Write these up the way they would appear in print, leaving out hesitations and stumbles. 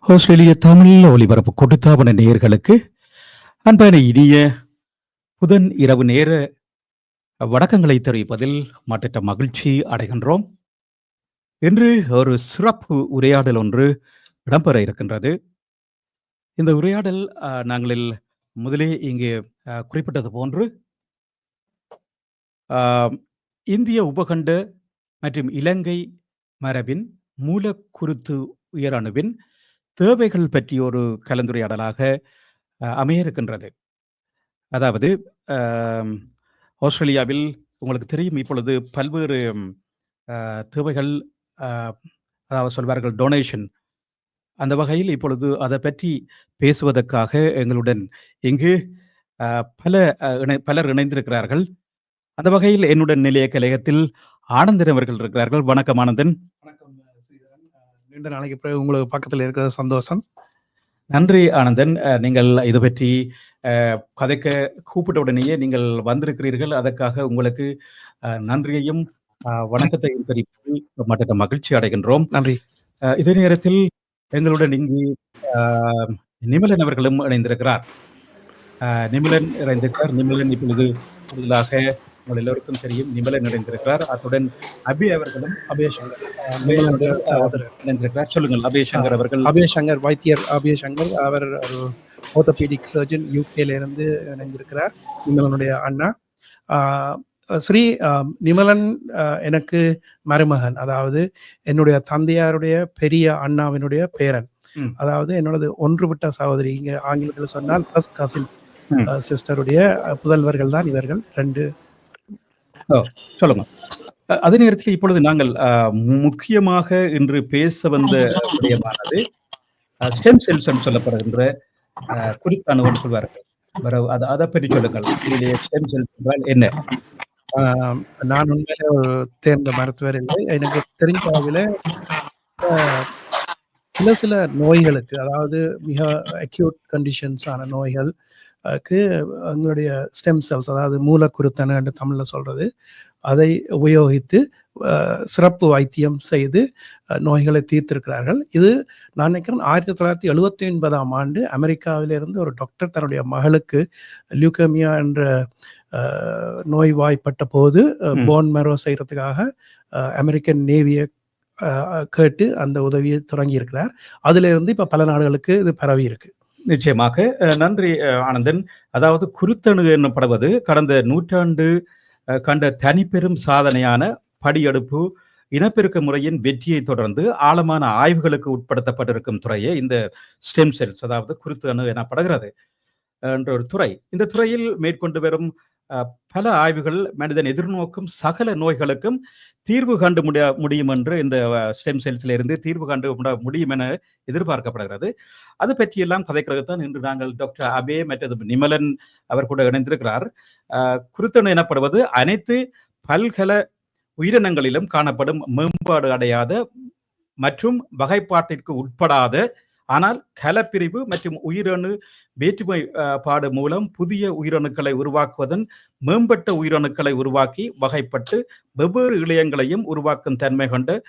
ஆஸ்திரேலிய தமிழ் ஒலிபரப்பு கொடுத்தாவன நேயர்களுக்கு அன்பான இனிய புதன் இரவு நேர வணக்கங்களை தெரிவிப்பதில் மற்ற மகிழ்ச்சி அடைகின்றோம். இன்று ஒரு சிறப்பு உரையாடல் ஒன்று இடம்பெற இருக்கின்றது. இந்த உரையாடல் நாங்கள் முதலே இங்கே குறிப்பிட்டது போன்று இந்திய உபகண்ட மற்றும் இலங்கை மரபின் மூலக்குருத்து உயரணுவின் தேவைகள் பற்றிய ஒரு கலந்துரையாடலாக அமைய இருக்கின்றது. அதாவது ஆஸ்திரேலியாவில் உங்களுக்கு தெரியும், இப்பொழுது பல்வேறு தேவைகள், அதாவது சொல்வார்கள் டொனேஷன், அந்த வகையில் இப்பொழுது அதை பற்றி பேசுவதற்காக எங்களுடன் இங்கு பலர் இணைந்திருக்கிறார்கள். அந்த வகையில் என்னுடன் நிலைய கலையகத்தில் ஆனந்தன் அவர்கள் இருக்கிறார்கள். வணக்கம் ஆனந்தன். வணக்கம் ஸ்ரீதரன். நீண்ட நாளைக்கு பிறகு உங்களுக்கு பக்கத்தில் இருக்கிறது சந்தோஷம். நன்றி ஆனந்தன். நீங்கள் இது பற்றி கதைக்க கூப்பிட்ட உடனேயே நீங்கள் வந்திருக்கிறீர்கள். அதற்காக உங்களுக்கு நன்றியையும் வணக்கத்தையும் தெரிவித்து மற்ற மகிழ்ச்சி அடைகின்றோம். நன்றி. இதே நேரத்தில் எங்களுடன் இங்கு நிமலன் அவர்களும் இணைந்திருக்கிறார். நிமலன் இப்பொழுது கூடுதலாக உங்கள் எல்லோருக்கும் தெரியும், நிமலன் இணைந்திருக்கிறார். அத்துடன் அபி அவர்களும் இணைந்திருக்கிறார். சொல்லுங்கள் அபேசங்கர் அவர்கள். அபேசங்கர் வைத்தியர் அபேசங்கர், அவர் ஒரு ஆர்த்தோபீடிக் சர்ஜன் யூகேல இருந்து இணைந்திருக்கிறார். நிமலனுடைய அண்ணா. ஸ்ரீ நிமலன் எனக்கு மருமகன், அதாவது என்னுடைய தந்தையாருடைய பெரிய அண்ணாவினுடைய பேரன், அதாவது என்னோட ஒன்று விட்ட சகோதரி, இங்க ஆங்கிலத்தில் சொன்னால் பிளஸ் கசின் சிஸ்டருடைய புதல்வர்கள் தான் இவர்கள் ரெண்டு. சொல்லுங்க. அதே நேரத்தில் இப்பொழுது நாங்கள் முக்கியமாக இன்று பேச வந்த விடயமானது ஸ்டெம் செல்ஸ் சொல்லப்படுகின்ற குறித்தாணுன்னு சொல்வார்கள். அதை பற்றி சொல்லுங்கள். ஸ்டெம் செல்ஸ் என்றால் என்ன? நான் உண்மையில ஒரு தேர்ந்த மருத்துவர் இல்லை. எனக்கு தெரிஞ்ச அளவில் சில நோய்களுக்கு, அதாவது மிக அக்யூட் கண்டிஷன்ஸான நோய்களுக்கு எங்களுடைய ஸ்டெம் செல்ஸ், அதாவது மூலக்குருத்தணு என்று தமிழில் சொல்றது, அதை உபயோகித்து சிறப்பு வைத்தியம் செய்து நோய்களை தீர்த்திருக்கிறார்கள். இது நான் நினைக்கிறேன் 1979 அமெரிக்காவிலிருந்து ஒரு டாக்டர் தன்னுடைய மகளுக்கு லியூகேமியா என்ற நோய்வாய்ப்பட்ட போது போன் மேரோ செய்யறதுக்காக அமெரிக்கன் நேவியை கேட்டு அந்த உதவியை தொடங்கி இருக்கிறார். அதுல இருந்து இப்ப பல நாடுகளுக்கு இது பரவி இருக்கு. நிச்சயமாக நன்றி ஆனந்தன். அதாவது குருத்தணு எனப்படுவது கடந்த நூற்றாண்டு கண்ட தனிப்பெரும் சாதனையான படியெடுப்பு இனப்பெருக்க முறையின் வெற்றியை தொடர்ந்து ஆழமான ஆய்வுகளுக்கு உட்படுத்தப்பட்டிருக்கும் துறையே இந்த ஸ்டெம் செல்ஸ், அதாவது குருத்தணு எனப்படுகிறது என்ற ஒரு துறை. இந்த துறையில் மேற்கொண்டு வரும் பல ஆய்வுகள் மனிதன் எதிர்நோக்கும் சகல நோய்களுக்கும் தீர்வு கண்டு முடியும் என்று இந்த ஸ்டெம் செல்ஸ்ல இருந்து தீர்வு கண்டு முடியும் என எதிர்பார்க்கப்படுகிறது. அது பற்றியெல்லாம் கதைக்கிறது தான் இன்று நாங்கள் டாக்டர் அபே மற்றும் நிமலன் அவர் கூட இணைந்திருக்கிறார். குருத்தணு எனப்படுவது அனைத்து பல்கல உயிரினங்களிலும் காணப்படும் மேம்பாடு அடையாத மற்றும் வகைப்பாட்டிற்கு உட்படாத, ஆனால் கலப்பிரிவு மற்றும் உயிரணு வேற்றுமை பாடு மூலம் புதிய உயிரணுக்களை உருவாக்குவதன் மேம்பட்ட உயிரணுக்களை உருவாக்கி வகைப்பட்டு வெவ்வேறு இழையங்களையும் உருவாக்கும் தன்மை கொண்ட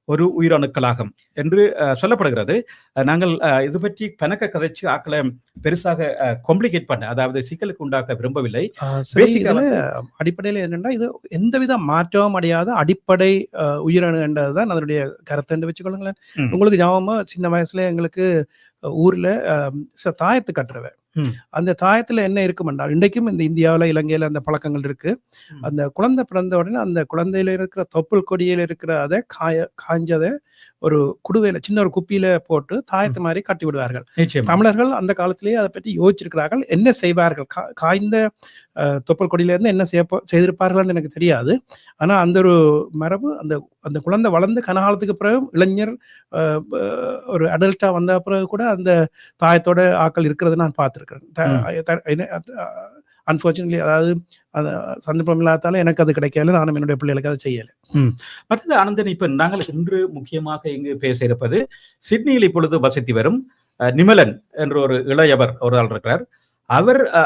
ஒரு உயிரணுக்களாகும் என்று சொல்லப்படுகிறது. நாங்கள் இது பற்றி கணக்க கதைச்சு ஆக்களை பெருசாக காம்ப்ளிகேட் பண்ண, அதாவது சிக்கலுக்கு உண்டாக்க விரும்பவில்லை. அடிப்படையில் என்னன்னா, இது எந்தவித மாற்றமும் அடையாத அடிப்படை உயிரணு என்றதுதான் அதனுடைய கருத்து என்று வச்சுக்கொள்ளுங்களேன். உங்களுக்கு ஞாபகமா சின்ன வயசுல எங்களுக்கு ஊர்ல தாயத்து கட்டுறவ, அந்த தாயத்துல என்ன இருக்குமென்றால், இன்றைக்கும் இந்த இந்தியாவில இலங்கையில அந்த பழக்கங்கள் இருக்கு. அந்த குழந்தை பிறந்த உடனே அந்த குழந்தையில இருக்கிற தொப்புள் கொடியில இருக்கிற அதை காய்ஞ்சதை ஒரு குடுவையில சின்ன ஒரு குப்பியில போட்டு தாயத்து மாதிரி கட்டி விடுவார்கள். தமிழர்கள் அந்த காலத்திலேயே அதை பற்றி யோசிச்சிருக்கிறார்கள். என்ன செய்வார்கள், காய்ந்த தொப்புள் கொடியில இருந்து என்ன செய்திருப்பார்கள் எனக்கு தெரியாது. ஆனா அந்த ஒரு மரபு, அந்த குழந்தை வளர்ந்து கனகாலத்துக்கு பிறகு இளைஞர் ஒரு அடல்ட்டா வந்த பிறகு கூட அந்த தாயத்தோட ஆக்கள் இருக்கிறது நான் பார்த்திருக்கேன். அன்பார்ச்சுனேட்லி, அதாவது சந்தர்ப்பம் இல்லாதால எனக்கு அது கிடைக்கல, நானும் என்னுடைய பிள்ளைகளுக்கு அதை செய்யல. மற்றது ஆனந்தன், இப்ப நாங்கள் இன்று முக்கியமாக இங்கு பேச இருப்பது சிட்னியில் இப்பொழுது வசித்து வரும் நிமலன் என்ற ஒரு இளையவர் ஒரு ஆள் இருக்கிறார்.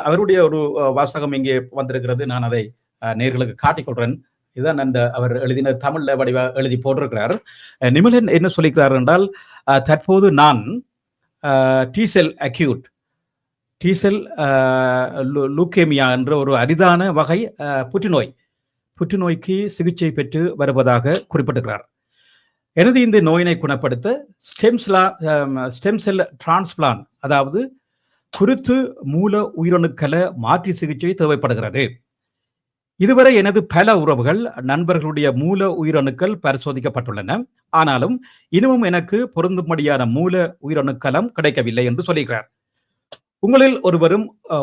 அவருடைய ஒரு வாசகம் இங்கே வந்திருக்கிறது. நான் அதை நேர்களுக்கு காட்டிக்கொள்றேன். இதுதான் அந்த அவர் எழுதின தமிழ்ல வடிவா எழுதி போட்டிருக்கிறார். நிமலன் என்ன சொல்லிக்கிறார் என்றால், தற்போது நான் T-cell acute T-cell லூக்கேமியா என்ற ஒரு அரிதான வகை புற்றுநோய்க்கு சிகிச்சை பெற்று வருவதாக குறிப்பிட்டிருக்கிறார். எனது இந்த நோயினை குணப்படுத்த ஸ்டெம் செல் டிரான்ஸ்பிளான்ட், அதாவது குருத்து மூல உயிரணுக்கள மாற்றி சிகிச்சை தேவைப்படுகிறது. இதுவரை எனது பல உறவுகள், நண்பர்களுடைய மூல உயிரணுக்கள் பரிசோதிக்கப்பட்டுள்ளன. ஆனாலும் இன்னமும் எனக்கு பொருந்தும்படியான மூல உயிரணுக்களம் கிடைக்கவில்லை என்று சொல்லுகிறார். உங்களில்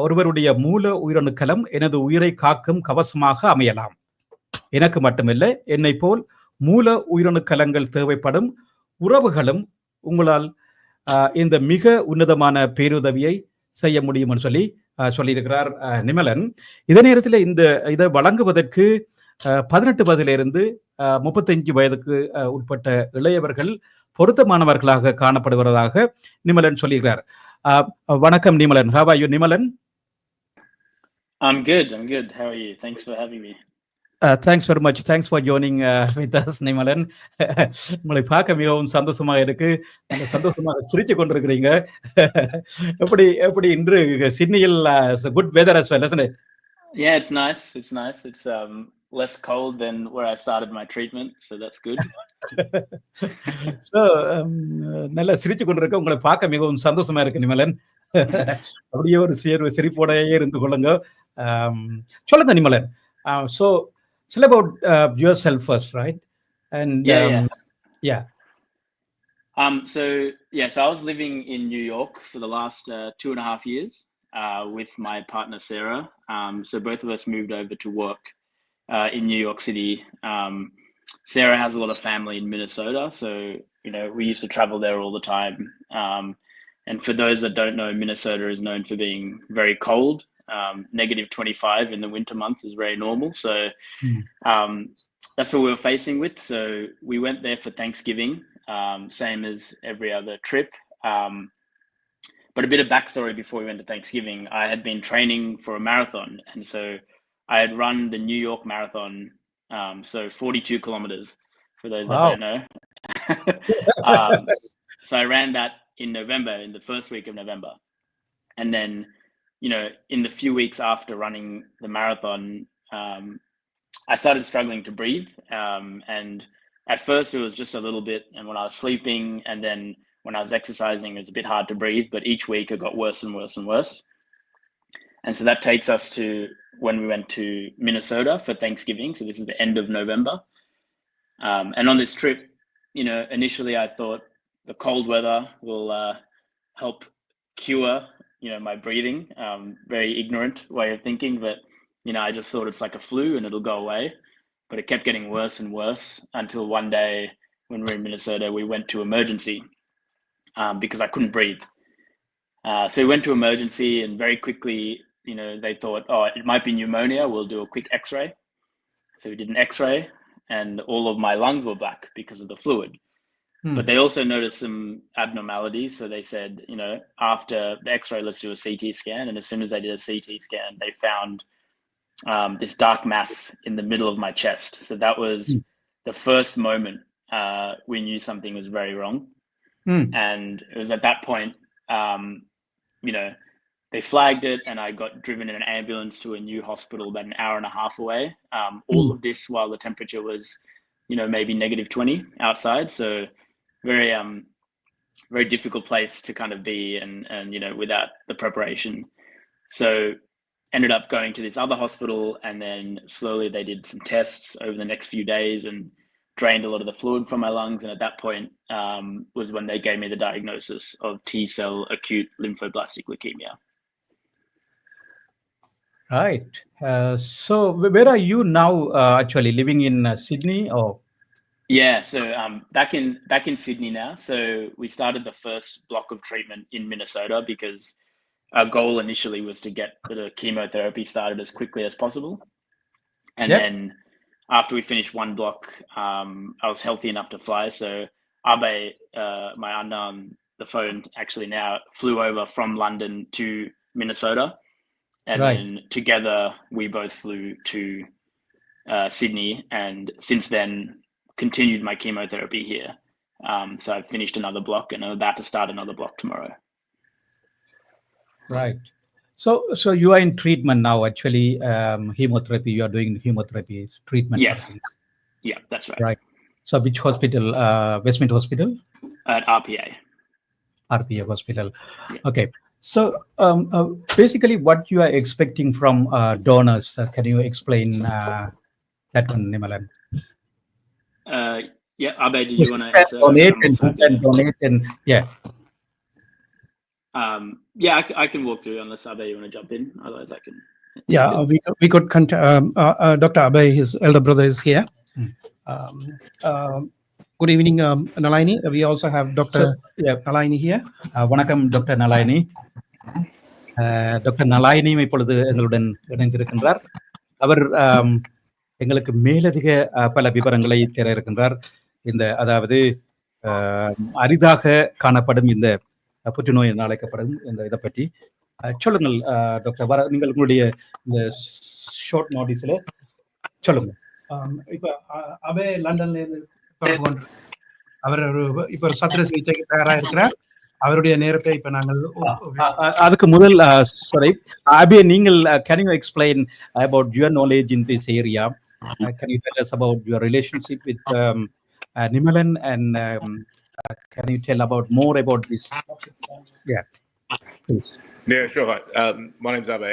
ஒருவருடைய மூல உயிரணுக்களம் எனது உயிரை காக்கும் கவசமாக அமையலாம். எனக்கு மட்டுமில்லை, என்னை போல் மூல உயிரணுக்களங்கள் தேவைப்படும் உறவுகளும் உங்களால் இந்த மிக உன்னதமான பேருதவியை செய்ய முடியும் என்று சொல்லியிருக்கிறார் நிமலன். இதே நேரத்தில் இதை வழங்குவதற்கு 18 வயதிலிருந்து 35 வயதுக்கு உட்பட்ட இளையவர்கள் பொருத்தமானவர்களாக காணப்படுவதாக நிமலன் சொல்லியிருக்கிறார். வணக்கம் நிமலன். How are you, Nimalan? I'm good. How are you? Thanks for having me. Thanks very much. Thanks for joining with us, நிமலன். உங்களை பார்க்க மிகவும் சந்தோஷமாக இருக்கு. சந்தோஷமாக சிரிச்சு கொண்டிருக்கிறீங்க. எப்படி இன்று சிட்னியில் good weather as well, isn't it? Yeah, it's nice. It's less cold than where I started my treatment, so that's good. So நல்லா சிரிச்சு கொண்டிருக்க, உங்களை பார்க்க மிகவும் சந்தோஷமா இருக்கு நிமலன். அப்படியே ஒரு சிரிப்போடையே இருந்து கொள்ளுங்க. சொல்லுங்க நிமலன். So tell about yourself first, right? And yeah. So I was living in New York for the last 2.5 years with my partner Sarah. So both of us moved over to work in New York City. Sarah has a lot of family in Minnesota, so we used to travel there all the time. And for those that don't know, Minnesota is known for being very cold. -25 in the winter months is very normal. So that's what we were facing with. So we went there for Thanksgiving, same as every other trip. But a bit of backstory before we went to Thanksgiving. I had been training for a marathon, and so I had run the New York Marathon, so 42 kilometers for those that don't know. So I ran that in November, in the first week of November. And then, in the few weeks after running the marathon, I started struggling to breathe. And at first it was just a little bit, and when I was sleeping, and then when I was exercising, it was a bit hard to breathe, but each week it got worse and worse and worse. And so that takes us to when we went to Minnesota for Thanksgiving. So this is the end of November. And on this trip, initially I thought the cold weather will help cure, my breathing. Very ignorant way of thinking, but I just thought it's like a flu and it'll go away. But it kept getting worse and worse until one day when we were in Minnesota, we went to emergency because I couldn't breathe. So we went to emergency, and very quickly, they thought, it might be pneumonia. We'll do a quick X-ray. So we did an X-ray, and all of my lungs were black because of the fluid. But they also noticed some abnormalities. So they said, after the X-ray, let's do a CT scan. And as soon as they did a CT scan, they found this dark mass in the middle of my chest. So that was the first moment we knew something was very wrong. And it was at that point, they flagged it, and I got driven in an ambulance to a new hospital about an hour and a half away. All of this while the temperature was, maybe -20 outside. So very difficult place to kind of be, and without the preparation. So ended up going to this other hospital, and then slowly they did some tests over the next few days and drained a lot of the fluid from my lungs. And at that point was when they gave me the diagnosis of T-cell acute lymphoblastic leukemia. Right. So where are you now? Actually living in Sydney, or? Yeah, so back in Sydney now. So we started the first block of treatment in Minnesota because our goal initially was to get the chemotherapy started as quickly as possible. And then after we finished one block, I was healthy enough to fly. So Abe, my auntie on the phone actually now, flew over from London to Minnesota. And then together we both flew to Sydney. And since then, continued my chemotherapy here. So I've finished another block, and I'm about to start another block tomorrow. Right. So you are in treatment now. Actually, chemotherapy. You are doing chemotherapy treatment. Yeah. for things. Yeah, that's right. Right. So which hospital? Westmead Hospital, At RPA. RPA Hospital. Yeah. Okay. So basically, what you are expecting from donors? Can you explain that one, Nimalan? Yeah, Abe, do Who you want to can answer? donate I'm and also who happy can to. donate and yeah. Yeah, I can walk through unless Abe you want to jump in. Otherwise, I can. Yeah, we could Dr. Abe, his elder brother, is here. Mm. Good evening, Nalaini. We also have Dr. Yeah. Nalaini here. வணக்கம் doctor Nalayini. Doctor நலாயினியும் இப்பொழுது எங்களுடன் இணைந்திருக்கின்றார். அவர் எங்களுக்கு மேலதிக பல விவரங்களை தர இருக்கின்றார். இந்த அதாவது அரிதாக காணப்படும் இந்த புற்றுநோய் என்று அழைக்கப்படும் இந்த இதை பற்றி சொல்லுங்கள் டாக்டர். நீங்கள் உங்களுடைய இந்த ஷார்ட் நோட்டீஸ்ல சொல்லுங்க. இப்ப அபே லண்டன்ல இருந்து தொடர்பு கொண்டு அவர் இப்ப ஒரு சத்திர சிகிச்சைக்கு தயாரா இருக்கிறார். அவருடைய நேரத்தை இப்ப நாங்கள் அதுக்கு முதல் sorry Abe, நீங்கள் can you explain about your knowledge in this area? Can you tell us about your relationship with Nimalan and can you tell about more about this? Yeah, please. Yeah, sure. My name's Abe.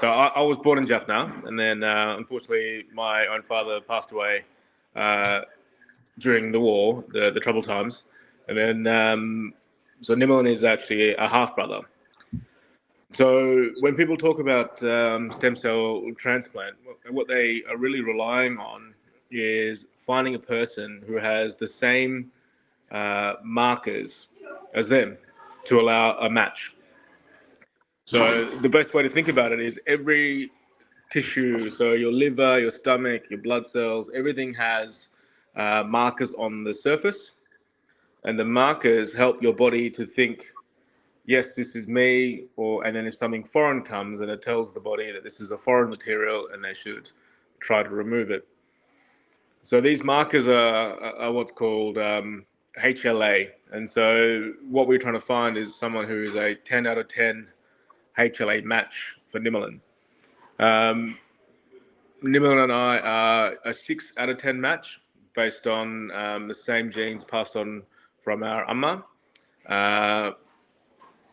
So I was born in Jaffna, and then unfortunately my own father passed away during the war, the troubled times. And then, so Nimalan is actually a half brother. So when people talk about stem cell transplant, what they are really relying on is finding a person who has the same markers as them to allow a match. So the best way to think about it is every tissue, so your liver, your stomach, your blood cells, everything has markers on the surface. And the markers help your body to think, yes, this is me, and then if something foreign comes, and it tells the body that this is a foreign material and they should try to remove it. So these markers are what's called HLA. And so what we're trying to find is someone who is a 10 out of 10 HLA match for Nimalan. Nimalan and I are a 6 out of 10 match based on the same genes passed on from our Amma.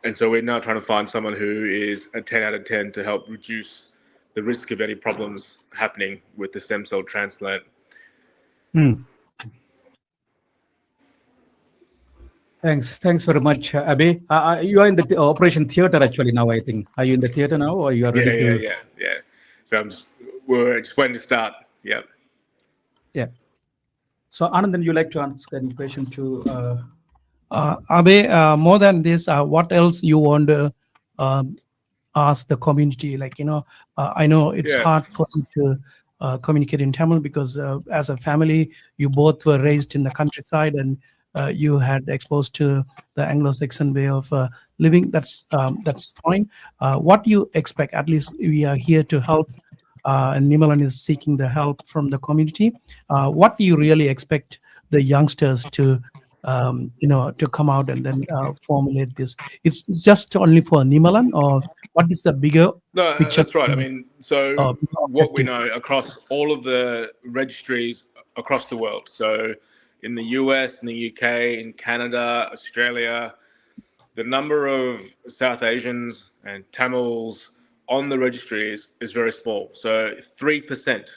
And so we're now trying to find someone who is a 10 out of 10 to help reduce the risk of any problems happening with the stem cell transplant. Thanks very much, Abe. You are in the operation theater actually now, I think. Are you in the theater now, or you are ready to? Yeah. So we're just waiting to start. Yeah. So Anandan, you like to answer any question to? Abe, more than this, what else you want to ask the community? Like, I know it's hard for you to communicate in Tamil because as a family, you both were raised in the countryside and you had exposed to the Anglo-Saxon way of living. That's fine. What do you expect? At least we are here to help. And Nimalan is seeking the help from the community. What do you really expect the youngsters to to come out and then formulate this? It's just only for Nimalan, or what is the bigger picture? That's right. I mean, so what we know across all of the registries across the world, so in the US, in the UK, in Canada, Australia, the number of South Asians and Tamils on the registries is very small, so 3%,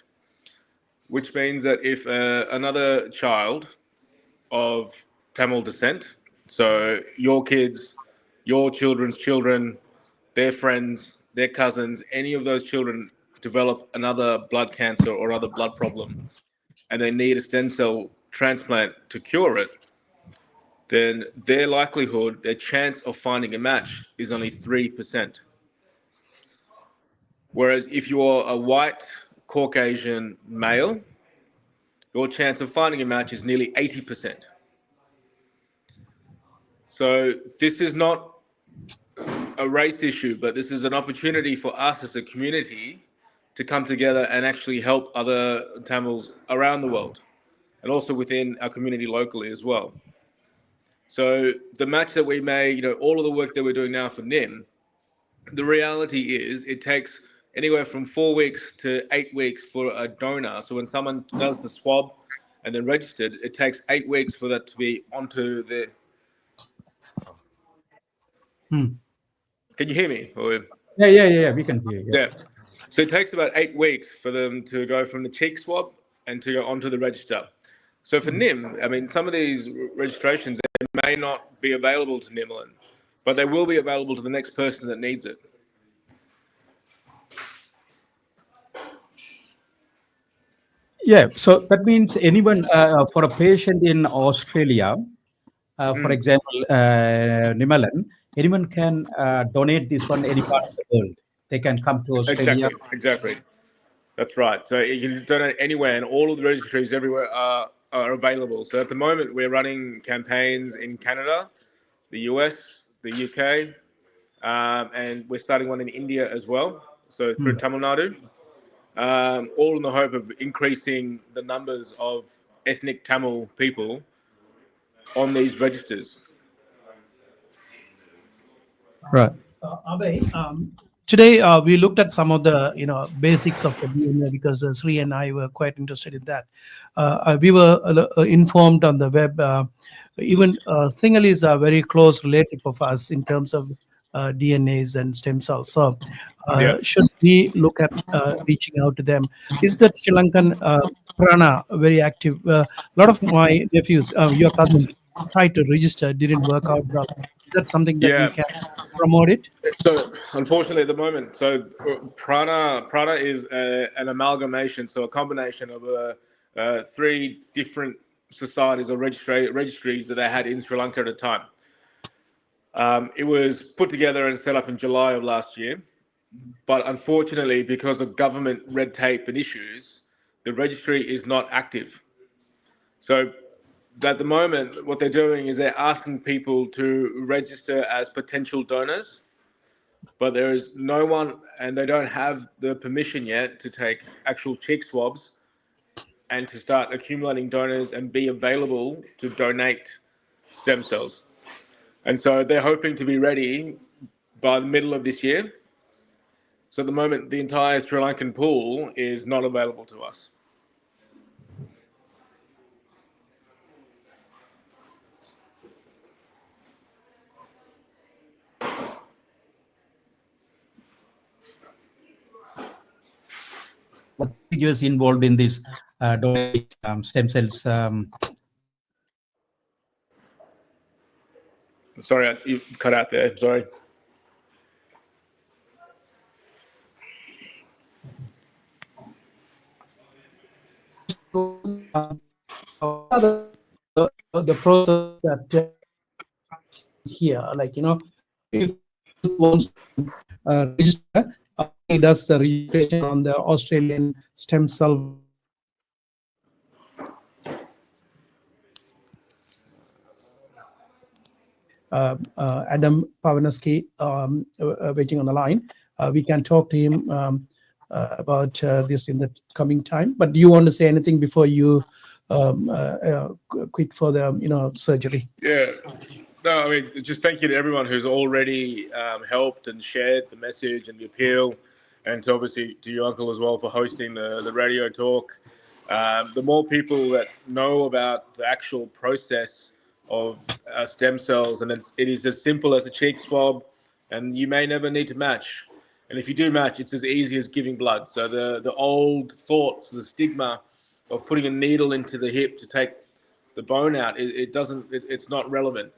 which means that if another child of Tamil descent, so your kids, your children's children, their friends, their cousins, any of those children develop another blood cancer or other blood problem, and they need a stem cell transplant to cure it, then their likelihood, their chance of finding a match is only 3%. Whereas if you're a white Caucasian male, your chance of finding a match is nearly 80%. So this is not a race issue, but this is an opportunity for us as a community to come together and actually help other Tamils around the world and also within our community locally as well. So the match that we made, all of the work that we're doing now for NIM, the reality is it takes anywhere from 4 weeks to 8 weeks for a donor. So when someone does the swab and then registered, it takes 8 weeks for that to be onto the... Can you hear me? Yeah, we can hear you. Yeah. So it takes about 8 weeks for them to go from the cheek swab and to go onto the register. So for NIM, I mean, some of these registrations they may not be available to Nimmerland, but they will be available to the next person that needs it. Yeah, so that means anyone, for a patient in Australia, for example, Nimalan, anyone can donate this one any part of the world. They can come to Australia. Exactly. That's right. So you can donate anywhere, and all of the registries everywhere are available. So at the moment, we're running campaigns in Canada, the US, the UK, and we're starting one in India as well. So through Tamil Nadu, all in the hope of increasing the numbers of ethnic Tamil people on these registers. Right. Abhay, today we looked at some of the basics of the DNA because Sri and I were quite interested in that. We were informed on the web. Even Sinhalese is a very close relative of us in terms of DNAs and stem cells. So should we look at reaching out to them? Is that Sri Lankan Prana very active? A lot of my nephews, your cousins, tried to register, didn't work out well. Is that something that we can promote it? So unfortunately at the moment, so Prana is an amalgamation, so a combination of 3 different societies or registries that they had in Sri Lanka at the time. It was put together and set up in July of last year, but unfortunately because of government red tape and issues, the registry is not active. So at the moment, what they're doing is they're asking people to register as potential donors, but there is no one, and they don't have the permission yet to take actual cheek swabs and to start accumulating donors and be available to donate stem cells. And so they're hoping to be ready by the middle of this year. So at the moment, the entire Sri Lankan pool is not available to us. What figures involved in this stem cells? Sorry, you cut out there. Sorry. The process that here, like if it wants to register, it does the registration on the Australian stem cell. Adam Pavanaski waiting on the line. We can talk to him about this in the coming time. But do you want to say anything before you quit for the surgery? Yeah. No, I mean, just thank you to everyone who's already helped and shared the message and the appeal, and obviously to your uncle as well for hosting the radio talk. The more people that know about the actual process of stem cells, and it is as simple as a cheek swab, and you may never need to match. And if you do match, it's as easy as giving blood. So the old thoughts, the stigma of putting a needle into the hip to take the bone out, it's not relevant.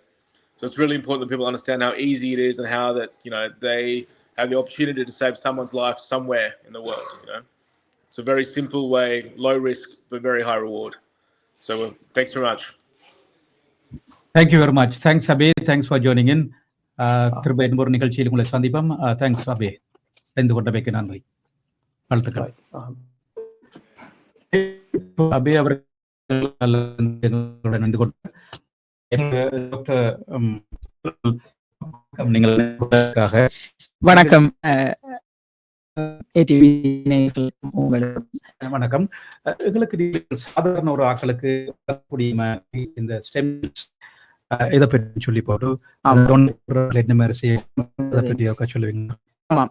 So it's really important that people understand how easy it is and how that they have the opportunity to save someone's life somewhere in the world. It's a very simple way, low risk but very high reward. So thanks very much. Thank you very much. Thanks, Abhay. Thanks for joining in. திரும்ப இன்னொரு நிகழ்ச்சியில் உங்களை சந்திப்போம். Thanks அபே. தெரிந்து கொண்டமைக்கு நன்றி. வாழ்த்துக்கள். அபே அவர்களுடன் இணைந்து கொண்ட வணக்கம். வணக்கம். எங்களுக்கு சாதாரண ஒரு ஆக்களுக்கு இந்த ஸ்டெம் இதை பற்றி சொல்லி போட்டு என்ன மாதிரி செய்ய அதை பற்றி சொல்லுவீங்க? ஆமாம்.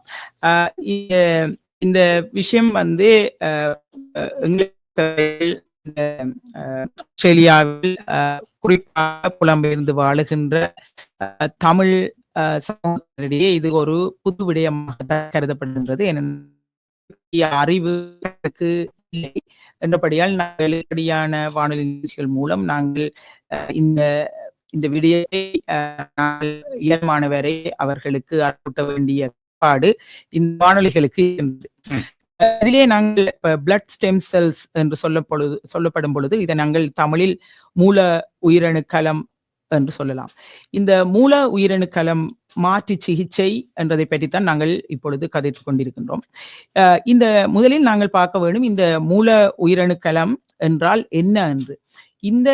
இந்த விஷயம் வந்து ஆஸ்திரேலியாவில் குறிப்பாக புலம்பெயர்ந்து வாழுகின்ற தமிழ் சமூகத்திடையே இது ஒரு புது விடயமாக கருதப்படுகின்றது. அறிவு இல்லை என்றபடியால் நாங்கள் இப்படியான வானொலி நிகழ்ச்சிகள் மூலம் நாங்கள் இந்த விடயத்தை இயல்பானவரை அவர்களுக்கு அறிவுறுத்த வேண்டிய பாடு இந்த வானொலிகளுக்கு இருந்தது. அதிலே நாங்கள் பிளட் ஸ்டெம் செல்ஸ் என்று சொல்லப்படும் பொழுது இதை நாங்கள் தமிழில் மூல உயிரணுக்களம் என்று சொல்லலாம். இந்த மூல உயிரணுக்களம் மாற்று சிகிச்சை என்றதை பற்றித்தான் நாங்கள் இப்பொழுது கதைத்துக் கொண்டிருக்கின்றோம். இந்த முதலில் நாங்கள் பார்க்க வேண்டும் இந்த மூல உயிரணுக்களம் என்றால் என்ன என்று. இந்த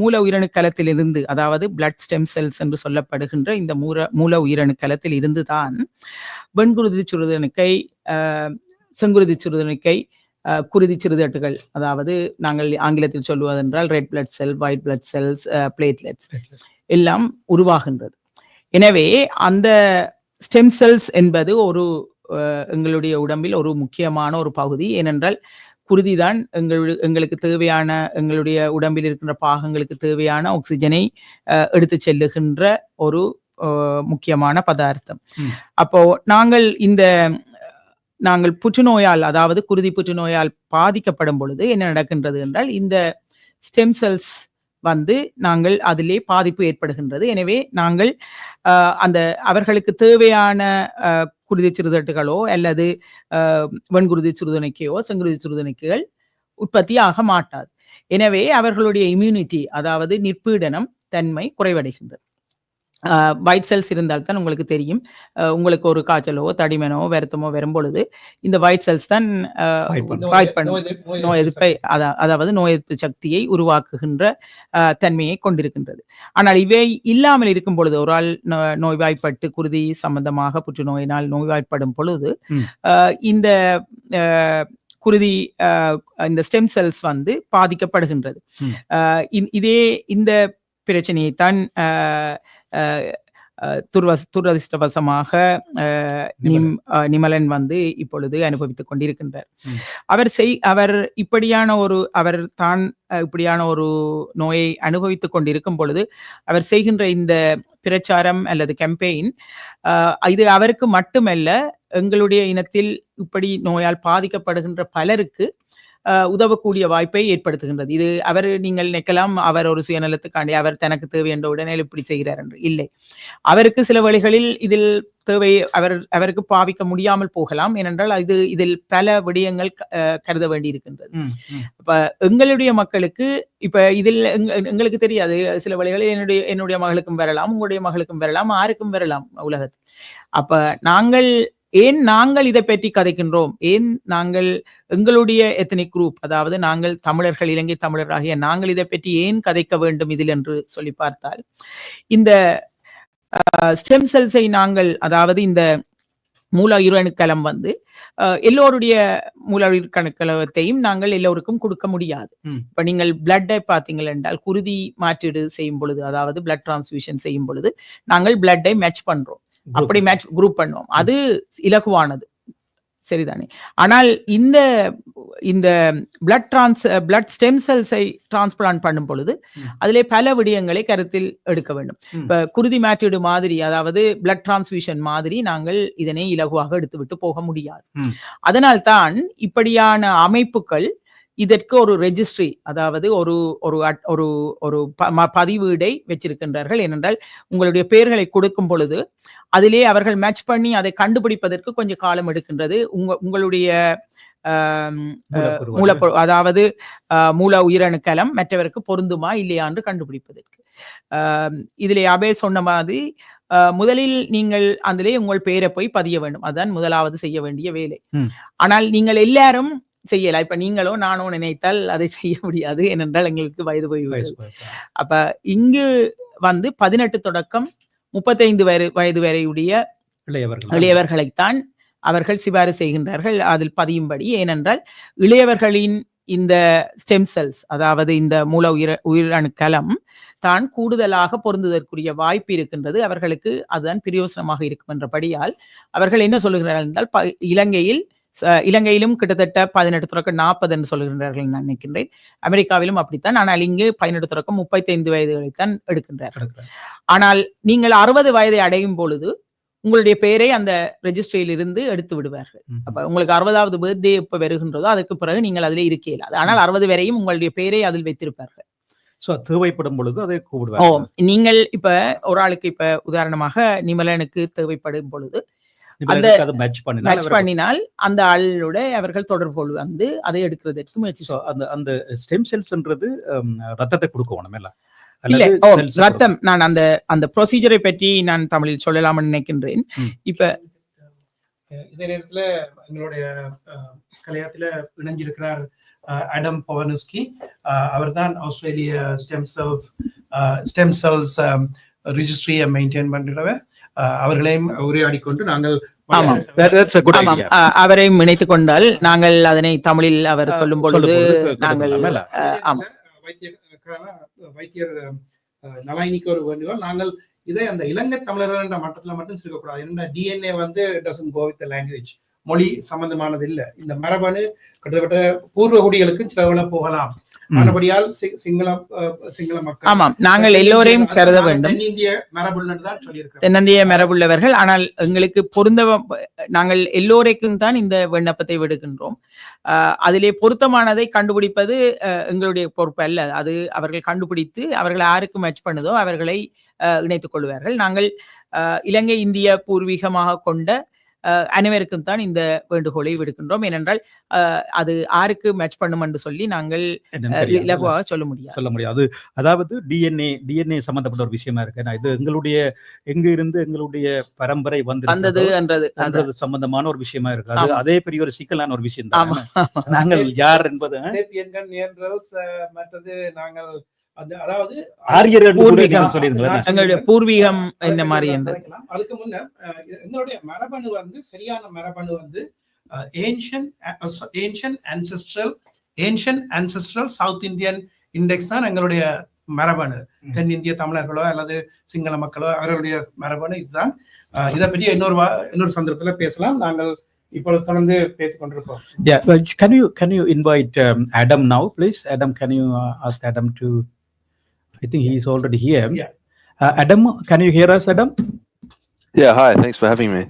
மூல உயிரணுக்களத்தில் இருந்து, அதாவது பிளட் ஸ்டெம் செல்ஸ் என்று சொல்லப்படுகின்ற இந்த மூல உயிரணுக்களத்தில் இருந்துதான் வெண்குருதி சிறுதணுக்கை, செங்குருதி சிறுதணுக்கை, குருதி சிறுதட்டுகள், அதாவது நாங்கள் ஆங்கிலத்தில் சொல்லுவதென்றால் red blood cell, white blood cells, platelets எல்லாம் உருவாகின்றது. எனவே அந்த ஸ்டெம் செல்ஸ் என்பது ஒரு எங்களுடைய உடம்பில் ஒரு முக்கியமான ஒரு பகுதி. ஏனென்றால் குருதி தான் எங்களுக்கு தேவையான, எங்களுடைய உடம்பில் இருக்கின்ற பாகங்களுக்கு தேவையான ஆக்சிஜனை எடுத்து செல்லுகின்ற ஒரு முக்கியமான பதார்த்தம். அப்போ நாங்கள் புற்றுநோயால், அதாவது குருதி புற்றுநோயால் பாதிக்கப்படும் பொழுது என்ன நடக்கின்றது என்றால் இந்த ஸ்டெம் செல்ஸ் வந்து நாங்கள் அதிலே பாதிப்பு ஏற்படுகின்றது. எனவே நாங்கள் அவர்களுக்கு தேவையான குருதி சிறுதட்டுகளோ அல்லது வெண்குருதி சிறுதுணைக்கையோ செங்குருதி சிறுதுணைக்கைகள் உற்பத்தி ஆக மாட்டாது. எனவே அவர்களுடைய இம்யூனிட்டி, அதாவது நிற்பீடனம் தன்மை குறைவடைகின்றது. ஒயிட் செல்ஸ் இருந்தால்தான் உங்களுக்கு தெரியும், உங்களுக்கு ஒரு காய்ச்சலோ தடிமனோ வருத்தமோ வரும்பொழுது இந்த ஒயிட் செல்ஸ் தான் நோய் எதிர்ப்பை, அதாவது நோய் எதிர்ப்பு சக்தியை உருவாக்குகின்ற தன்மையை கொண்டிருக்கின்றது. ஆனால் இவை இல்லாமல் இருக்கும் பொழுது, ஒரு ஆள் நோய்வாய்ப்பட்டு குருதி சம்பந்தமாக புற்றுநோயினால் நோய்வாய்ப்படும் பொழுது இந்த குருதி இந்த ஸ்டெம் செல்ஸ் வந்து பாதிக்கப்படுகின்றது. இந்த பிரச்சனையைத்தான் துரதிர்ஷ்டவசமாக நிமலன் வந்து இப்பொழுது அனுபவித்துக் கொண்டிருக்கின்றார். அவர் இப்படியான ஒரு நோயை அனுபவித்துக் கொண்டிருக்கும் பொழுது அவர் செய்கின்ற இந்த பிரச்சாரம் அல்லது கேம்பெயின் இது அவருக்கு மட்டுமல்ல, எங்களுடைய இனத்தில் இப்படி நோயால் பாதிக்கப்படுகின்ற பலருக்கு உதவக்கூடிய வாய்ப்பை ஏற்படுத்துகின்றது. இது நீங்கள் நினைக்கலாம் அவர் ஒரு சுயநலத்துக்காண்டி அவர் தனக்கு தேவை என்ற உடனே இப்படி செய்கிறார் என்று. இல்லை, அவருக்கு சில வழிகளில் இதில் தேவை அவருக்கு பாவிக்க முடியாமல் போகலாம். ஏனென்றால் இதில் பல விடயங்கள் கருத வேண்டி இருக்கின்றது. இப்ப எங்களுடைய மக்களுக்கு இப்ப இதில் எங்களுக்கு தெரியாது, சில வழிகளில் என்னுடைய மகளுக்கும் வரலாம், உங்களுடைய மகளுக்கும் வரலாம், யாருக்கும் வரலாம் உலகத்தில். அப்ப நாங்கள் இதை பற்றி கதைக்கின்றோம், நாங்கள் எங்களுடைய எத்தனிக் குரூப், அதாவது நாங்கள் தமிழர்கள், இலங்கை தமிழராகிய நாங்கள் இதை பற்றி ஏன் கதைக்க வேண்டும் இதில் என்று சொல்லி பார்த்தால், இந்த ஸ்டெம் செல்ஸை நாங்கள், அதாவது இந்த மூல உயிரணுக்களம் வந்து எல்லோருடைய மூல உயிரணுக்களத்தையும் நாங்கள் எல்லோருக்கும் கொடுக்க முடியாது. இப்ப நீங்கள் பிளட்டை பார்த்தீங்கள் என்றால் குருதி மாற்றீடு செய்யும் பொழுது, அதாவது பிளட் டிரான்ஸ்ஃபியூஷன் செய்யும் பொழுது நாங்கள் பிளட்டை மேட்ச் பண்றோம், அப்படி மேட்ச் குரூப் பண்ணுவோம். அது இலகுவானது, சரிதானே? ஆனால் இந்த பிளட் ஸ்டெம் செல்ஸை டிரான்ஸ்பிளான்ட் பண்ணும் பொழுது அதிலே பல விடயங்களை கருத்தில் எடுக்க வேண்டும். இப்ப குருதி மாற்றீடு மாதிரி, அதாவது பிளட் டிரான்ஸ்ஃபியூஷன் மாதிரி நாங்கள் இதனை இலகுவாக எடுத்துவிட்டு போக முடியாது. அதனால்தான் இப்படியான அமைப்புகள் இதற்கு ஒரு ரெஜிஸ்ட்ரி, அதாவது ஒரு பதிவீடை வச்சிருக்கின்றார்கள். ஏனென்றால் உங்களுடைய பெயர்களை கொடுக்கும் பொழுது அதிலே அவர்கள் மேட்ச் பண்ணி அதை கண்டுபிடிப்பதற்கு கொஞ்சம் காலம் எடுக்கின்றது. உங்களுடைய அதாவது மூல உயிரணுக்களம் மற்றவருக்கு பொருந்துமா இல்லையா என்று கண்டுபிடிப்பதற்கு. இதிலே அபே சொன்ன மாதிரி முதலில் நீங்கள் அதிலே உங்கள் பெயரை போய் பதிய வேண்டும். அதுதான் முதலாவது செய்ய வேண்டிய வேலை. ஆனால் நீங்கள் எல்லாரும் செய்யலாம். இப்ப நீங்களோ நானோ நினைத்தால் அதை செய்ய முடியாது, ஏனென்றால் எங்களுக்கு வயது போய்விட்டது. அப்ப இங்கு வந்து 18 தொடக்கம் 35 வயது வரையுடைய இளையவர்களைத்தான் அவர்கள் சிபாரிசு செய்கின்றார்கள் அதில் பதியும்படி. ஏனென்றால் இளையவர்களின் இந்த ஸ்டெம் செல்ஸ், அதாவது இந்த மூல உயிரணு கலம் தான் கூடுதலாக பொருந்துவதற்குரிய வாய்ப்பு இருக்கின்றது. அவர்களுக்கு அதுதான் பிரயோசனமாக இருக்கும் என்றபடியால் அவர்கள் என்ன சொல்லுகிறார்கள் என்றால், இலங்கையிலும் கிட்டத்தட்ட 18 தொடக்கம் 40 என்று சொல்கின்றார்கள் நான் நினைக்கின்றேன். அமெரிக்காவிலும் அப்படித்தான். ஆனால் இங்கு 18 தொடக்கம் 35 வயதுகளைத்தான் எடுக்கின்றார்கள். ஆனால் நீங்கள் 60 வயதை அடையும் பொழுது உங்களுடைய பெயரை அந்த ரெஜிஸ்ட்ரியில் இருந்து எடுத்து விடுவார்கள். அப்ப உங்களுக்கு 60வது பர்த்டே எப்ப வருகின்றதோ அதற்கு பிறகு நீங்கள் அதிலே இருக்க இயலாது. ஆனால் 60 வரையும் உங்களுடைய பெயரை அதில் வைத்திருப்பார்கள். தேவைப்படும் பொழுது அதை கூப்பிடுவார்கள். நீங்கள் இப்ப ஒரு ஆளுக்கு இப்ப உதாரணமாக நிமலனுக்கு தேவைப்படும் பொழுது அந்த மேட்ச் பண்ணினால் அந்த ஆளோட அவர்கள் தொடர்பு கொண்டு வந்து அதை எடுக்கிறதுக்கு முயற்சி. அந்த ஸ்டெம் செல்ஸ்ன்றது ரத்தத்தை கொடுக்கணும் இல்ல? இல்ல, ரத்தம். நான் அந்த ப்ரொசீஜரை பற்றி நான் தமிழில் சொல்லலாம்னு நினைக்கின்றேன். இப்ப இதே நேரத்துல எங்களுடைய கலையத்துல இணைஞ்சிருக்கிறார் ஆடம் பவனுஸ்கி. அவர்தான் ஆஸ்திரேலிய ஸ்டெம் செல்ஸ் ரெஜிஸ்ட்ரியை மெயின்டைன் பண்றவர். அவர்களையும் உரையாடி கொண்டு நாங்கள் அவரையும் இணைத்துக் கொண்டால் நாங்கள் அதனை தமிழில் அவர் சொல்லும் பொழுது நாங்கள் வைத்தியர் நலாயினிக்கு ஒரு வேண்டுகோள். நாங்கள் இதை அந்த இலங்கை தமிழர்கள் என்ற மட்டத்துல மட்டும் சொல்லக்கூடாது. என்ன DNA வந்து doesn't go with the language, மொழி சம்பந்தமானது இல்ல. இந்த மரபணு கிட்டத்தட்ட பூர்வ குடிகளுக்கு சிலவள போகலாம். மறுபடியால் சிங்கள மக்கள், ஆமாம், நாங்கள் எல்லோரையும் கருத வேண்டும். தென்னிந்திய மரபுள்ளவர்கள். ஆனால் எங்களுக்கு நாங்கள் எல்லோரைக்கும் தான் இந்த விண்ணப்பத்தை விடுகின்றோம். அதிலே பொருத்தமானதை கண்டுபிடிப்பது எங்களுடைய பொறுப்பு அல்ல. அது அவர்கள் கண்டுபிடித்து அவர்கள் யாருக்கு மேட்ச் பண்ணுதோ அவர்களை இணைத்துக் கொள்வார்கள். நாங்கள் இலங்கை இந்திய பூர்வீகமாக கொண்ட அனைவருக்கும் தான் இந்த வேண்டுகோளை விடுக்கின்றோம். ஏனென்றால் அது யாருக்கு மேட்ச் பண்ணும் என்று சொல்லி நாங்கள் இலகுவாக சொல்ல முடியாது. அதாவது டிஎன்ஏ சம்பந்தப்பட்ட ஒரு விஷயமா இருக்கு. இது எங்களுடைய பரம்பரை வந்தது என்றது சம்பந்தமான ஒரு விஷயமா இருக்கு. அது அதே பெரிய ஒரு சிக்கலான ஒரு விஷயம் தான். நாங்கள் யார் என்பது மற்றது நாங்கள் அதாவது பூர்வீகம் என்ன மாதிரி என்பது. அதுக்கு முன்னர் எங்களுடைய மரபணு வந்து சரியான மரபணு வந்து ancient ancestral south Indian index தான் எங்களுடைய மரபணு. தென்னிந்திய தமிழர்களோ அல்லது சிங்கள மக்களோ அவர்களுடைய மரபணு இதுதான். இதை பற்றி இன்னொரு சந்தர்ப்பத்துல பேசலாம். நாங்கள் இப்பொழுது தொடர்ந்து பேசிக் கொண்டிருப்போம். Can you invite Adam now, please? Adam, can you ask Adam to? I think he is already here. Yeah. Adam, can you hear us, Adam? Yeah, hi. Thanks for having me.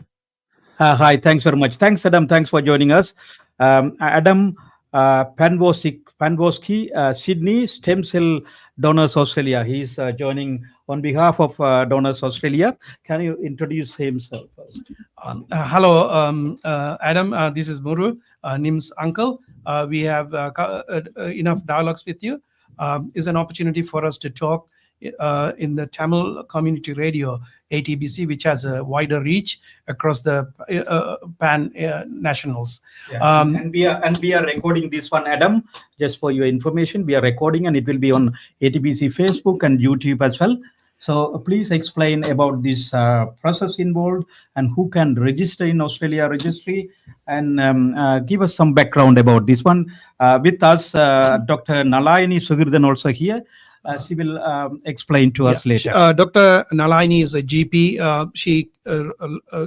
Hi, thanks very much. Thanks, Adam. Thanks for joining us. Adam Panwoski, Sydney Stem Cell Donors Australia. He is joining on behalf of Donors Australia. Can you introduce himself first? Hello, Adam. This is Muru, Nim's uncle. We have enough dialogues with you. Is an opportunity for us to talk in the Tamil community radio, ATBC, which has a wider reach across the pan nationals. Yeah. And we are recording this one, Adam, just for your information. We are recording and it will be on ATBC Facebook and YouTube as well. So please explain about this process involved and who can register in Australia registry, and give us some background about this one. With us, Dr. Nalayani Sugirdan also here. She will explain to us later. Dr. Nalayani is a GP.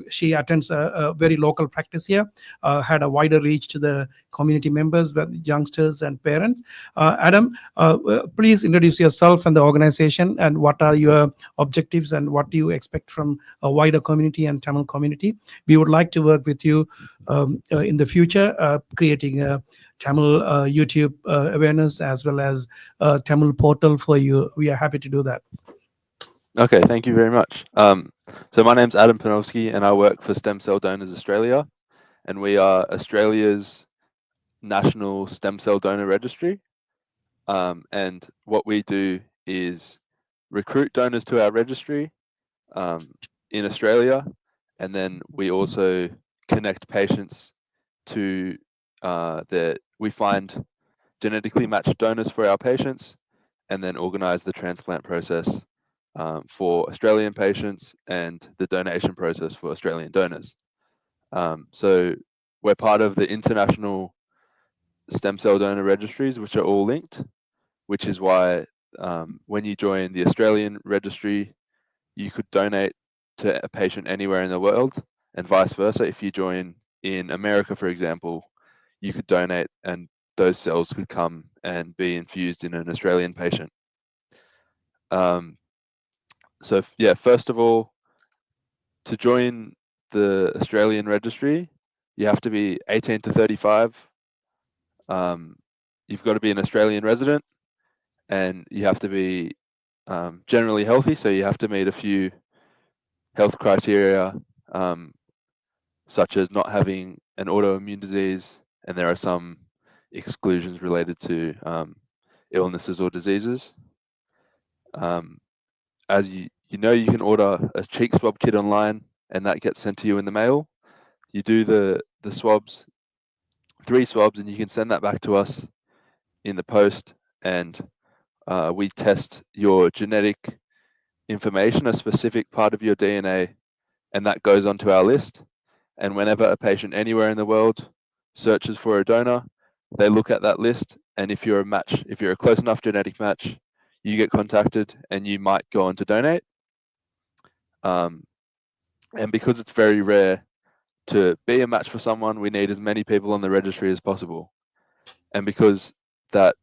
She attends a very local practice here, had a wider reach to the community members, youngsters and parents. Adam, please introduce yourself and the organization, and what are your objectives and what do you expect from a wider community and Tamil community. We would like to work with you in the future, creating a Tamil YouTube awareness as well as a Tamil portal for you. We are happy to do that. Okay, thank you very much. So my name's Adam Panowski and I work for Stem Cell Donors Australia, and we are Australia's national stem cell donor registry. And what we do is recruit donors to our registry in Australia, and then we also connect patients to we find genetically matched donors for our patients, and then organize the transplant process for Australian patients and the donation process for Australian donors. So we're part of the international stem cell donor registries, which are all linked, which is why when you join the Australian registry, you could donate to a patient anywhere in the world, and vice versa. If you join in America, for example, you could donate and those cells could come and be infused in an Australian patient. So yeah, first of all, to join the Australian registry, you have to be 18 to 35. You've got to be an Australian resident, and you have to be generally healthy. So you have to meet a few health criteria, such as not having an autoimmune disease, and there are some exclusions related to illnesses or diseases. As you know, you can order a cheek swab kit online, and that gets sent to you in the mail. You do the swabs, 3 swabs, and you can send that back to us in the post, and we test your genetic information, a specific part of your DNA, and that goes onto our list. And whenever a patient anywhere in the world searches for a donor, they look at that list, and if you're a match, if you're a close enough genetic match, you get contacted and you might go on to donate. And because it's very rare to be a match for someone, we need as many people on the registry as possible. And because that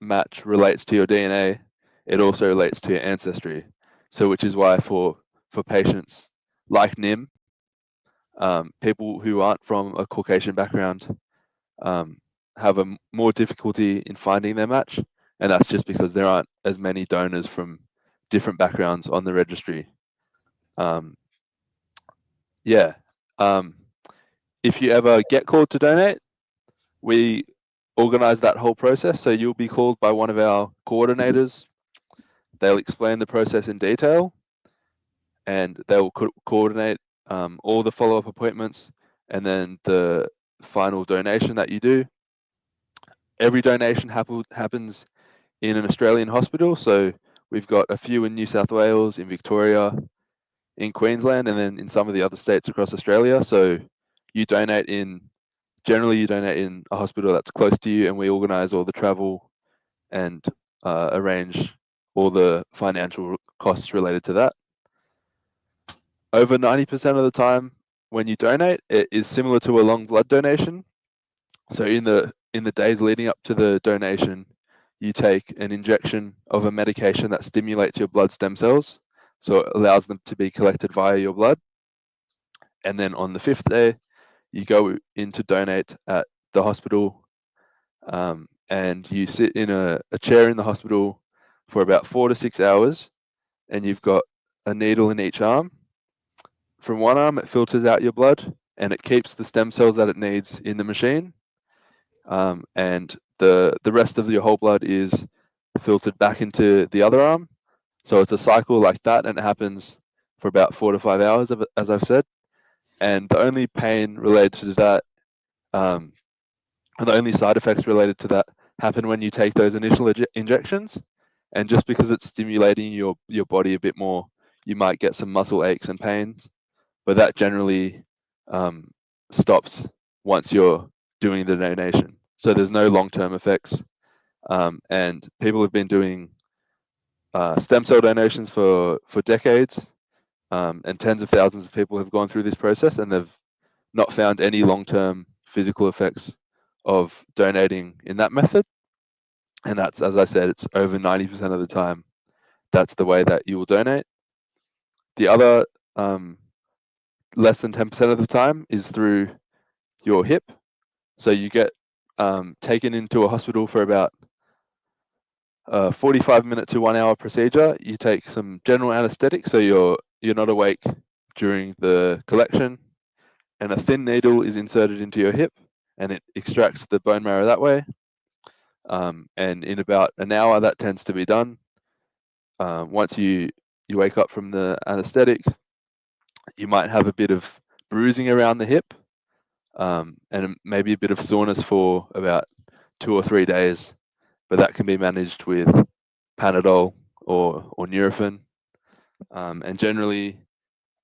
match relates to your DNA, it also relates to your ancestry. So which is why for patients like Nim, people who aren't from a Caucasian background have a more difficulty in finding their match, and that's just because there aren't as many donors from different backgrounds on the registry. If you ever get called to donate, we organize that whole process. So you'll be called by one of our coordinators. They'll explain the process in detail, and they'll coordinate all the follow-up appointments and then the final donation that you do. Every donation happens in an Australian hospital. So we've got a few in New South Wales, in Victoria, in Queensland, and then in some of the other states across Australia. So generally you donate in a hospital that's close to you, and we organize all the travel and arrange all the financial costs related to that. Over 90% of the time when you donate, it is similar to a long blood donation. So in the days leading up to the donation, you take an injection of a medication that stimulates your blood stem cells, so it allows them to be collected via your blood. And then on the 5th day, you go in to donate at the hospital, and you sit in a chair in the hospital for about 4 to 6 hours, and you've got a needle in each arm. From one arm, it filters out your blood, and it keeps the stem cells that it needs in the machine. And the rest of your whole blood is filtered back into the other arm. So it's a cycle like that, and it happens for about 4 to 5 hours, as I've said. And the only pain related to that, and the only side effects related to that happen when you take those initial injections. And just because it's stimulating your body a bit more, you might get some muscle aches and pains, but that generally stops once you're doing the donation. So there's no long-term effects. And people have been doing stem cell donations for decades, and tens of thousands of people have gone through this process, and they've not found any long-term physical effects of donating in that method. And that's, as I said, it's over 90% of the time, that's the way that you will donate. The other less than 10% of the time is through your hip. So you get taken into a hospital for about 45-minute to 1 hour procedure. You take some general anesthetic, so you're not awake during the collection, and a thin needle is inserted into your hip, and it extracts the bone marrow that way. And in about an hour, that tends to be done. Once you wake up from the anesthetic, you might have a bit of bruising around the hip, and maybe a bit of soreness for about 2 or 3 days, but that can be managed with Panadol or Nurofen. And generally,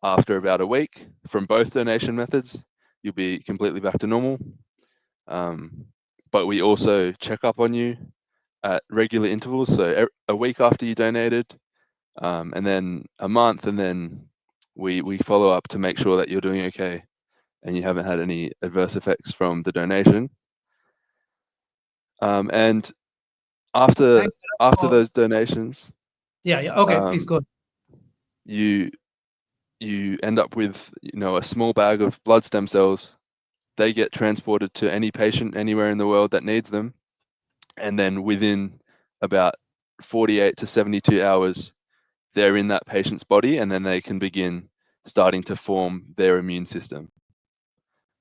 after about a week from both donation methods, you'll be completely back to normal. but we also check up on you at regular intervals. So a week after you donated, and then a month, and then we follow up to make sure that you're doing okay and you haven't had any adverse effects from the donation. And after Thanks, those donations, yeah. Okay, please go. you end up with, you know, a small bag of blood stem cells. They get transported to any patient anywhere in the world that needs them, and then within about 48 to 72 hours, they're in that patient's body, and then they can begin starting to form their immune system.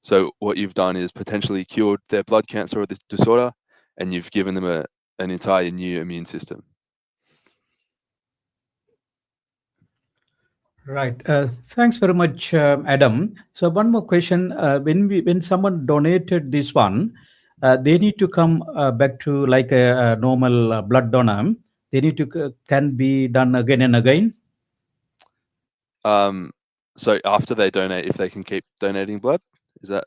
So what you've done is potentially cured their blood cancer or the disorder, and you've given them an entire new immune system. Right. Thanks very much, Adam. So one more question: when someone donated this one, they need to come back to like a normal blood donor. They need to can be done again and again. So after they donate, if they can keep donating blood, is that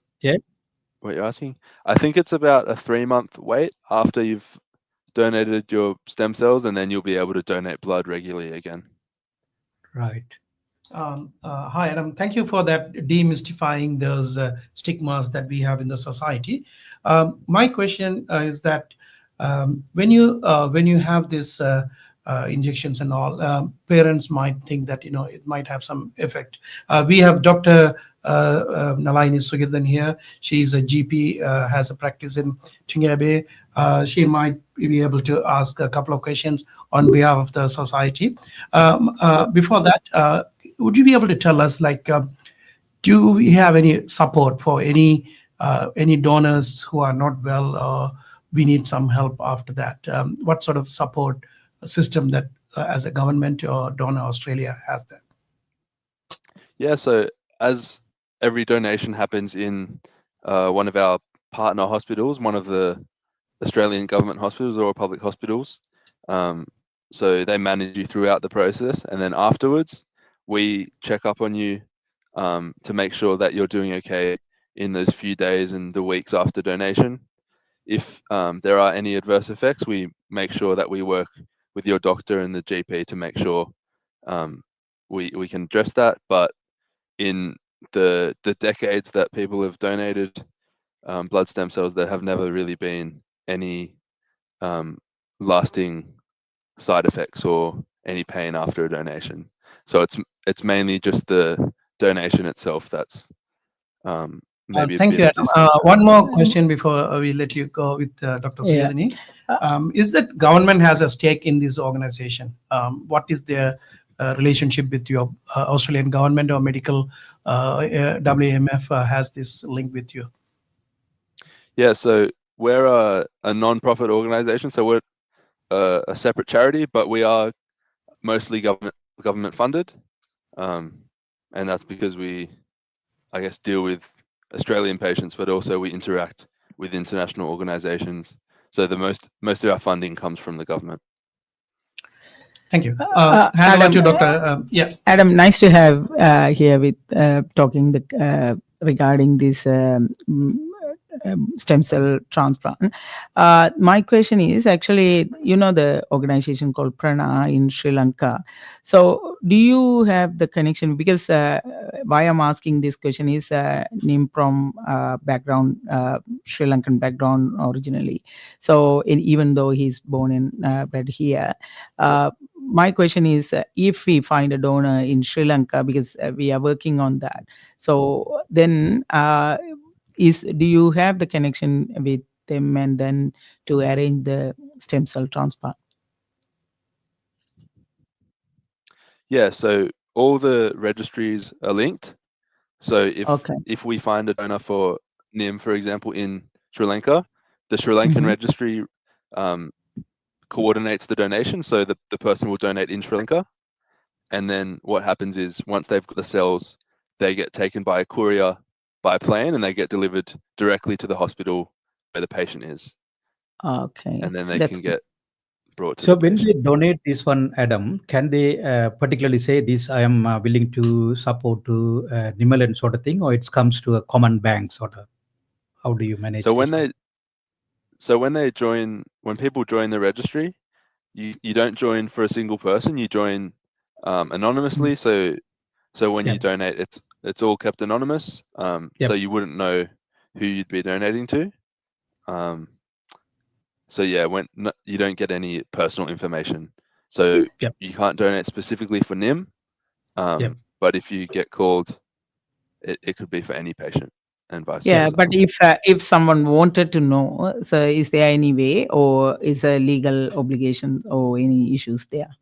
what you're asking? I think it's about a 3-month wait after you've donated your stem cells, and then you'll be able to donate blood regularly again. Right. Hi, Adam. Thank you for that demystifying those stigmas that we have in the society. My question is that when you have this injections and all, parents might think that, you know, it might have some effect. We have Dr. Nalaini Sugirdan here. She's a GP, has a practice in Tingabe. She might be able to ask a couple of questions on behalf of the society. Before that, would you be able to tell us, like, do we have any support for any donors who are not well, or we need some help after that? What sort of support system that as a government or Donor Australia has that? Yeah, so as every donation happens in one of our partner hospitals, one of the Australian government hospitals or public hospitals, so they manage you throughout the process, and then afterwards we check up on you to make sure that you're doing okay in those few days and the weeks after donation. If there are any adverse effects, we make sure that we work with your doctor and the GP to make sure we can address that. But in the decades that people have donated blood stem cells, there have never really been any lasting side effects or any pain after a donation. So it's mainly just the donation itself that's maybe thank you, Adam. One more question before we let you go with Dr. Suyadini. Is that government has a stake in this organization? What is their relationship with your Australian government or medical WMF has this link with you? Yeah, so we're a non-profit organization, so we're a separate charity, but we are mostly government funded, and that's because we, I guess, deal with Australian patients, but also we interact with international organizations. So the most of our funding comes from the government. Thank you. Hand over to Dr. Adam, nice to have here with talking regarding this stem cell transplant. My question is actually, you know, the organization called Prana in Sri Lanka. So do you have the connection? Because why I'm asking this question is Nim from background, Sri Lankan background originally. So even though he's born and bred here, my question is, if we find a donor in Sri Lanka, because we are working on that, so then do you have the connection with them and then to arrange the stem cell transplant? Yeah, so all the registries are linked. So if we find a donor for NIM, for example, in Sri Lanka, the Sri Lankan registry coordinates the donation, so the person will donate in Sri Lanka, and then what happens is once they've got the cells, they get taken by a courier by plane and they get delivered directly to the hospital where the patient is. Okay. And then they can get brought to So the when patient. they donate this one, Adam, can they particularly say this, I am willing to support to Nimalan sort of thing, or it comes to a common bank sort of? How do you manage So this So when people join the registry, you don't join for a single person. You join anonymously. So when Yeah. you donate, it's all kept anonymous. Yep. So you wouldn't know who you'd be donating to. So yeah, you don't get any personal information. So Yep. you can't donate specifically for NIM. Yep. But if you get called, it could be for any patient and vice Yeah, versa. but if someone wanted to know, so is there any way, or is a legal obligation, or any issues there?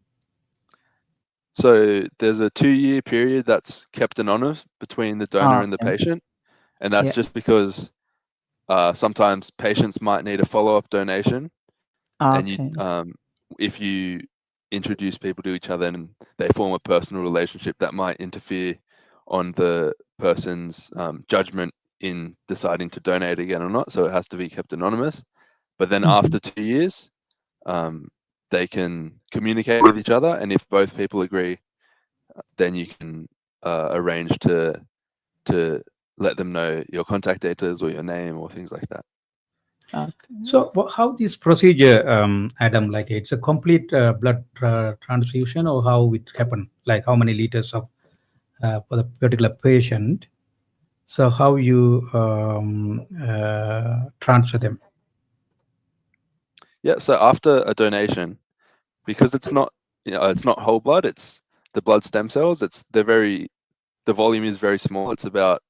So there's a 2-year period that's kept anonymous between the donor and the Okay. patient, and that's Yeah. just because sometimes patients might need a follow-up donation, and Okay. if you introduce people to each other and they form a personal relationship, that might interfere on the person's judgment in deciding to donate again or not. So it has to be kept anonymous. But then after 2 years, they can communicate with each other, and if both people agree, then you can arrange to let them know your contact details or your name or things like that. Okay. So how this procedure, Adam, like it's a complete blood transfusion, or how it happen? Like how many liters of for the particular patient? So how you transfer them? Yeah. So after a donation, because it's not whole blood, it's the blood stem cells. The volume is very small. It's about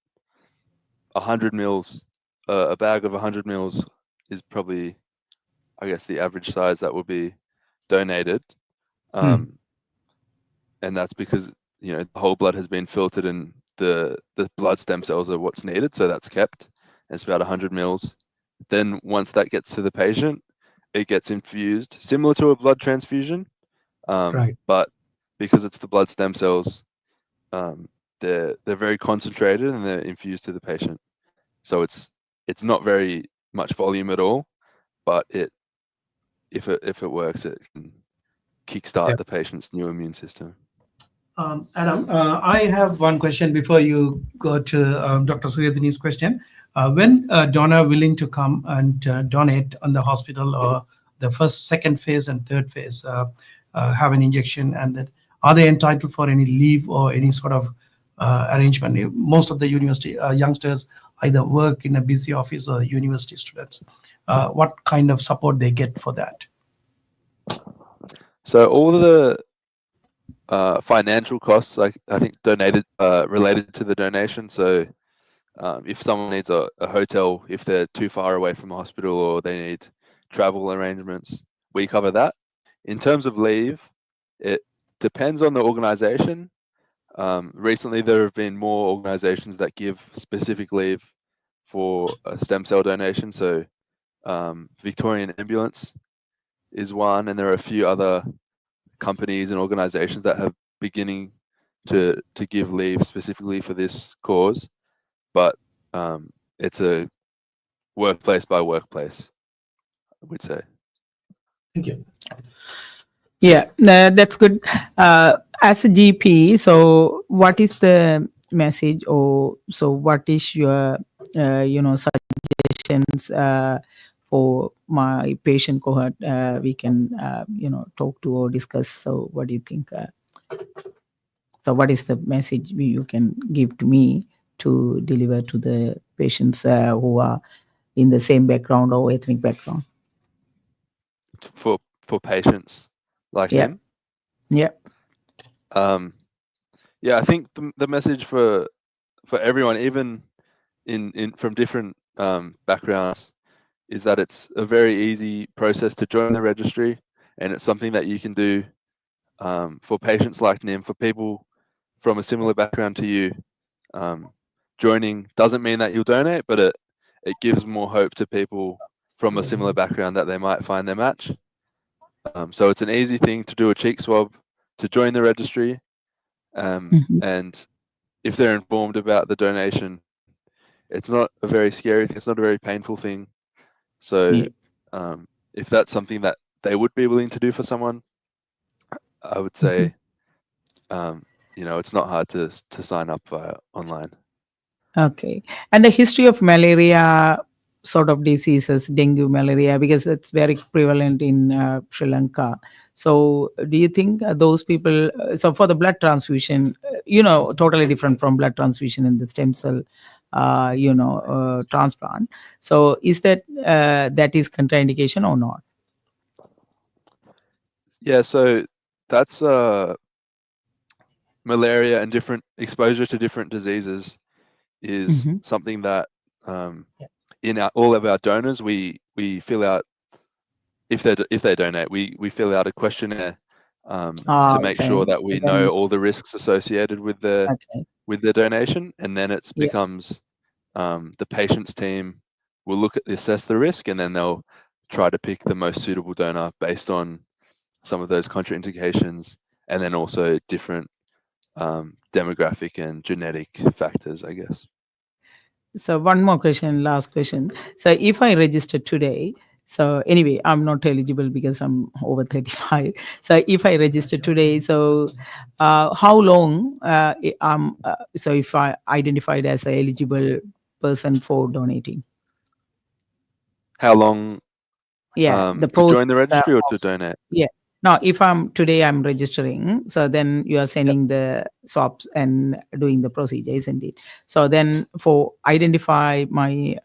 100 mils. A bag of 100 mils is probably, I guess, the average size that would be donated. And that's because the whole blood has been filtered and the blood stem cells are what's needed, so that's kept. It's about 100 mils. Then once that gets to the patient, it gets infused, similar to a blood transfusion, Right. but because it's the blood stem cells, they're very concentrated and they're infused to the patient. So it's not very much volume at all, but if it works, it can kickstart the patient's new immune system. Adam, I have one question before you go to Dr. Suyadini's question. When a donor willing to come and donate on the hospital or the first, second phase and third phase have an injection, and that, are they entitled for any leave or any sort of arrangement? Most of the university youngsters either work in a busy office or university students. What kind of support they get for that? So all of the financial costs, I think, related to the donation. So if someone needs a hotel, if they're too far away from a hospital, or they need travel arrangements, we cover that. In terms of leave, it depends on the organization. Recently, there have been more organizations that give specific leave for a stem cell donation. So Victorian Ambulance is one, and there are a few other companies and organizations that have beginning to give leave specifically for this cause, but it's a workplace by workplace, I would say. Thank you. Yeah, that's good. As a GP, so what is the message, or so what is your suggestions for my patient cohort? We can talk to or discuss. So what do you think? So what is the message you can give to me to deliver to the patients who are in the same background or ethnic background? For patients like him? Yeah. Yeah, I think the message for everyone, even in from different backgrounds, is that it's a very easy process to join the registry, and it's something that you can do for patients like Nim, for people from a similar background to you. Joining doesn't mean that you'll donate, but it gives more hope to people from a similar background that they might find their match. So it's an easy thing to do a cheek swab to join the registry, and if they're informed about the donation, it's not a very scary thing. It's not a very painful thing. So if that's something that they would be willing to do for someone, I would say, it's not hard to sign up online. Okay. And the history of malaria sort of diseases, dengue, malaria, because it's very prevalent in Sri Lanka. So do you think those people, so for the blood transfusion, totally different from blood transfusion in the stem cell, transplant. So is that is contraindication or not? Yeah, so that's malaria and different exposure to different diseases is Mhm. something that in all of our donors we fill out if they donate we fill out a questionnaire to make sure that So we then, know all the risks associated with the donation, and then it Yeah. becomes the patient's team will assess the risk, and then they'll try to pick the most suitable donor based on some of those contraindications, and then also different demographic and genetic factors, I guess. So one more question, last question. So if I register today, so anyway, I'm not eligible because I'm over 35. So if I register today, so how long so if I identified as an eligible person for donating? How long The to join the process registry or to donate? Yeah. Now, if I'm registering, so then you are sending the swaps and doing the procedure, isn't it? So then for identify my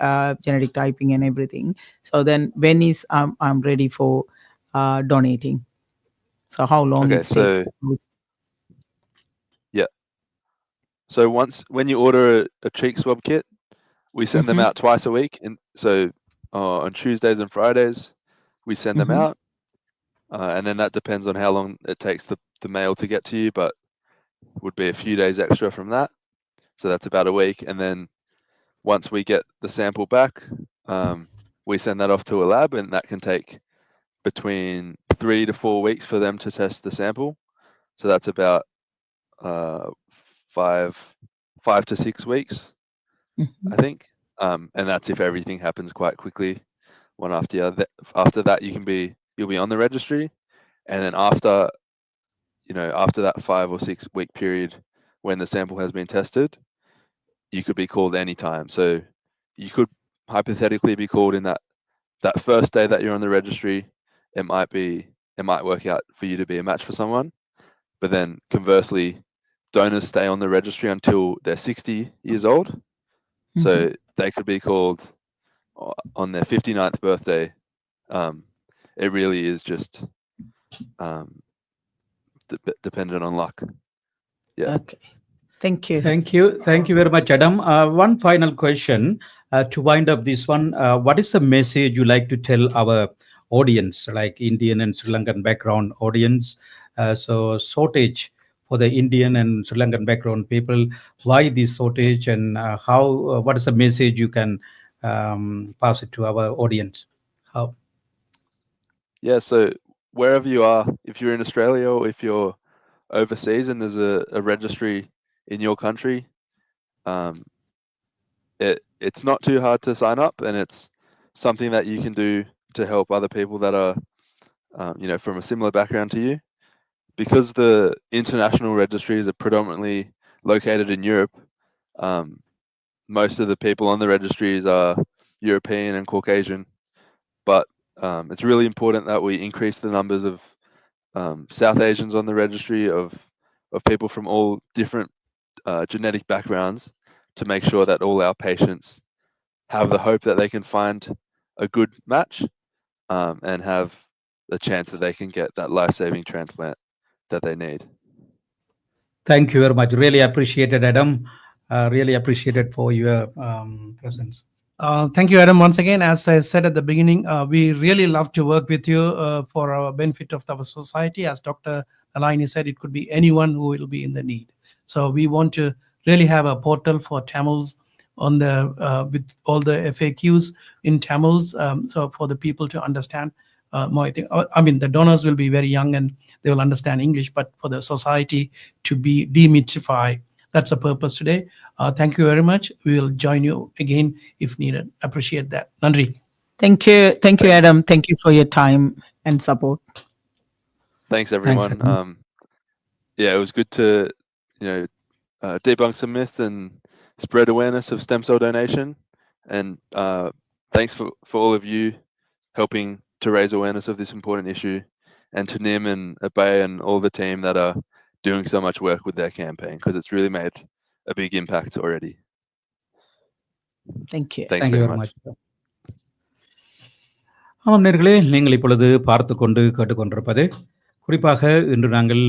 genetic typing and everything, so then when is I'm ready for donating? So how long Okay, it takes? So when you order a cheek swab kit, we send them out twice a week, and so on Tuesdays and Fridays we send them out, and then that depends on how long it takes the mail to get to you, but would be a few days extra from that. So that's about a week, and then once we get the sample back, we send that off to a lab, and that can take between 3 to 4 weeks for them to test the sample. So that's about 5 to 6 weeks, I think. And that's if everything happens quite quickly, one after the other. After that, you'll be on the registry, and then after that 5 or 6 week period when the sample has been tested, you could be called anytime. So you could hypothetically be called in that first day that you're on the registry. It might work out for you to be a match for someone, but then conversely, donors stay on the registry until they're 60 years old. So they could be called on their 59th birthday. It really is just dependent on luck. Yeah. Okay. Thank you. Thank you very much, Adam. One final question to wind up this one. What is the message you like to tell our audience, like Indian and Sri Lankan background audience? So shortage for the Indian and Sri Lankan background people. Why this shortage, and how? What is the message you can pass it to our audience? How? Yeah. So wherever you are, if you're in Australia or if you're overseas and there's a registry in your country, it's not too hard to sign up, and it's something that you can do to help other people that are from a similar background to you. Because the international registries are predominantly located in Europe, most of the people on the registries are European and Caucasian, but it's really important that we increase the numbers of South Asians on the registry, of people from all different genetic backgrounds, to make sure that all our patients have the hope that they can find a good match and have the chance that they can get that life-saving transplant that they need. Thank you very much. Really appreciated, Adam. Really appreciated for your presence. Thank you, Adam. Once again, as I said at the beginning, we really love to work with you for our benefit of our society. As Dr. Nalaini said, it could be anyone who will be in the need. So we want to really have a portal for Tamils on the with all the FAQs in Tamils, so for the people to understand more. I mean, the donors will be very young and they will understand English, but for the society to be demystify, that's the purpose today. Thank you very much. We will join you again if needed. Appreciate that. Nandri. Thank you, Adam. Thank you for your time and support. Thanks, everyone. Yeah, it was good to debunk some myths and spread awareness of stem cell donation, and thanks for all of you helping to raise awareness of this important issue, and to Nim and Abay and all the team that are doing so much work with their campaign, because it's really made a big impact already. Thank you. Thanks Thank you very very much. much. ஆமாம் நேர்களே, நீங்கள் இப்பொழுது பார்த்து கொண்டு கேட்டுக்கொண்டிருப்பது குறிப்பாக இன்று நாங்கள்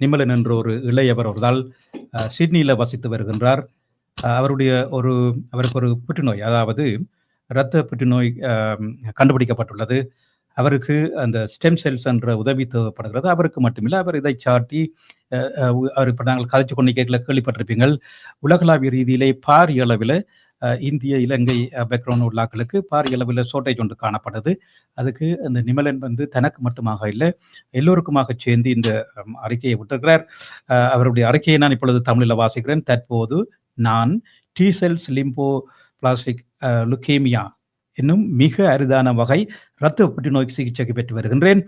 நிமலன் என்ற ஒரு இளையவர் ஒருதால் சிட்னியில் வசித்து வருகின்றார். அவருக்கு ஒரு புற்றுநோய், அதாவது இரத்த புற்றுநோய் கண்டுபிடிக்கப்பட்டுள்ளது. அவருக்கு அந்த ஸ்டெம் செல்ஸ் என்ற உதவி தேவைப்படுகிறது. அவருக்கு மட்டுமில்லை, அவர் இதை சாட்டி அவர் இப்போ நாங்கள் கதைச்சு கொண்டு கேள்விப்பட்டிருப்பீங்கள், உலகளாவிய ரீதியிலே பாரிய அளவில் இந்திய இலங்கை பேக்ரவுண்ட் உள்ளாக்களுக்கு பாரிய அளவில் ஷார்டேஜ் ஒன்று காணப்படுது. அதுக்கு அந்த நிமலன் தனக்கு மட்டுமாக இல்லை, எல்லோருக்குமாக சேர்ந்து இந்த அறிக்கையை விட்டிருக்கிறார். அவருடைய அறிக்கையை நான் இப்பொழுது தமிழில் வாசிக்கிறேன். தற்போது நான் T cells lymphoblastic leukaemia என்னும் மிக அரிதான வகை இரத்த புற்றுநோய் சிகிச்சைக்கு பெற்று வருகின்றேன்.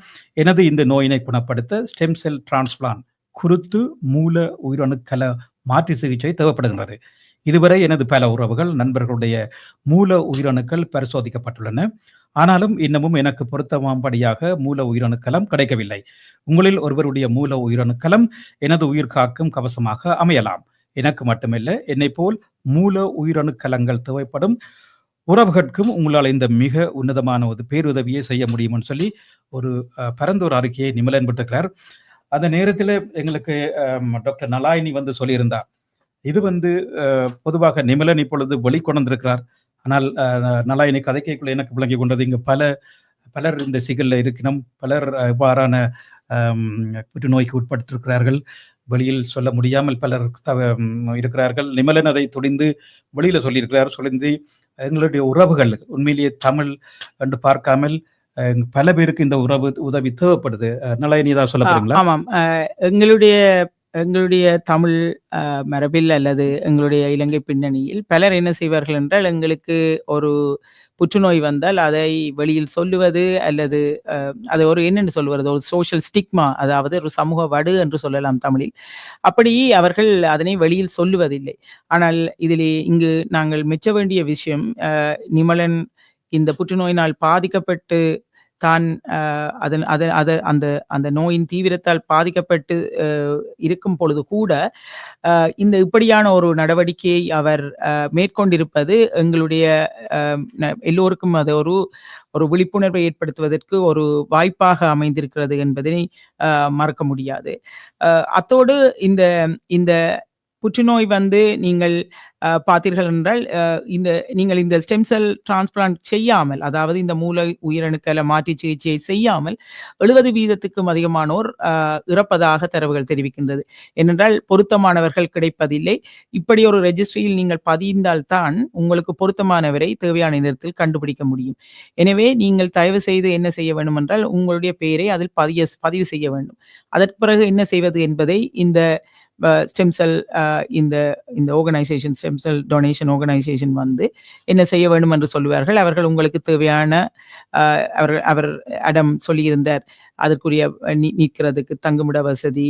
எனது இந்த நோயினை குணப்படுத்த ஸ்டெம் செல் டிரான்ஸ்பிளான்ட் குருத்து மூல உயிரணுக்கள மாற்று சிகிச்சை தேவைப்படுகின்றது. இதுவரை எனது பல உறவுகள் நண்பர்களுடைய மூல உயிரணுக்கள் பரிசோதிக்கப்பட்டுள்ளன. ஆனாலும் இன்னமும் எனக்கு பொருத்தமாம்படியாக மூல உயிரணுக்களம் கிடைக்கவில்லை. உங்களில் ஒருவருடைய மூல உயிரணுக்களம் எனது உயிர் காக்கும் கவசமாக அமையலாம். எனக்கு மட்டுமல்ல, என்னை போல் மூல உயிரணுக்களங்கள் தேவைப்படும் உறவுகளுக்கும் உங்களால் இந்த மிக உன்னதமான ஒரு பேருதவியை செய்ய முடியும்னு சொல்லி ஒரு பரந்த ஒரு அறிக்கையை நிமலன் விட்டிருக்கிறார். அந்த நேரத்தில் எங்களுக்கு டாக்டர் நலாயினி சொல்லியிருந்தார், இது பொதுவாக நிமலன் இப்பொழுது வெளிக்கொண்டிருக்கிறார். ஆனால் நலாயினி கதைக்குள்ள எனக்கு விளங்கி கொண்டது, இங்கு பலர் இந்த சிகல்ல இருக்கணும், பலர் இவ்வாறான புற்றுநோய்க்கு உட்பட்டிருக்கிறார்கள், வெளியில் சொல்ல முடியாமல் பலர் இருக்கிறார்கள். நிமலன் அதை துணிந்து வெளியில சொல்லியிருக்கிறார். சொல்லி எங்களுடைய உறவுகள் உண்மையிலேயே தமிழ் என்று பார்க்காமல் பல பேருக்கு இந்த உதவி தேவைப்படுது. நலாயினி ஏதாவது சொல்ல போறீங்களா? ஆமாம், எங்களுடைய தமிழ் மரபில் அல்லது எங்களுடைய இலங்கை பின்னணியில் பலர் என்ன செய்வார்கள் என்றால், எங்களுக்கு ஒரு புற்றுநோய் வந்தால் அதை வெளியில் சொல்லுவது அல்லது அதை ஒரு என்னென்னு சொல்வது, ஒரு சோஷியல் ஸ்டிக்மா, அதாவது ஒரு சமூக வடு என்று சொல்லலாம் தமிழில். அப்படி அவர்கள் அதனை வெளியில் சொல்லுவதில்லை. ஆனால் இங்கு நாங்கள் மெச்ச வேண்டிய விஷயம், நிமலன் இந்த புற்றுநோயினால் பாதிக்கப்பட்டு தான் அந்த நோயின் தீவிரத்தால் பாதிக்கப்பட்டு இருக்கும் பொழுது கூட இந்த இப்படியான ஒரு நடவடிக்கையை அவர் மேற்கொண்டிருப்பது எங்களுடைய எல்லோருக்கும் அது ஒரு விழிப்புணர்வை ஏற்படுத்துவதற்கு ஒரு வாய்ப்பாக அமைந்திருக்கிறது என்பதனை மறக்க முடியாது. அத்தோடு இந்த புற்றுநோய் நீங்கள் பார்த்தீர்கள் என்றால், நீங்கள் இந்த ஸ்டெம் செல் டிரான்ஸ்பிளான்ட் செய்யாமல், அதாவது இந்த மூல உயிரணுக்களை மாற்றி சிகிச்சையை செய்யாமல் 70% அதிகமானோர் இறப்பதாக தரவுகள் தெரிவிக்கின்றது. ஏனென்றால் பொருத்தமானவர்கள் கிடைப்பதில்லை. இப்படி ஒரு ரெஜிஸ்ட்ரியில் நீங்கள் பதிந்தால்தான் உங்களுக்கு பொருத்தமானவரை தேவையான நேரத்தில் கண்டுபிடிக்க முடியும். எனவே நீங்கள் தயவு செய்து என்ன செய்ய வேண்டும் என்றால், உங்களுடைய பெயரை அதில் பதிவு செய்ய வேண்டும். அதற்கு பிறகு என்ன செய்வது என்பதை இந்த ஸ்டெம் செல் இந்த organisation, stem cell donation organisation என்ன செய்ய வேண்டும் என்று சொல்லுவார்கள். அவர்கள் உங்களுக்கு தேவையான அவர் அடம் சொல்லியிருந்தார், அதற்குரிய நீக்கிறதுக்கு தங்குமிட வசதி,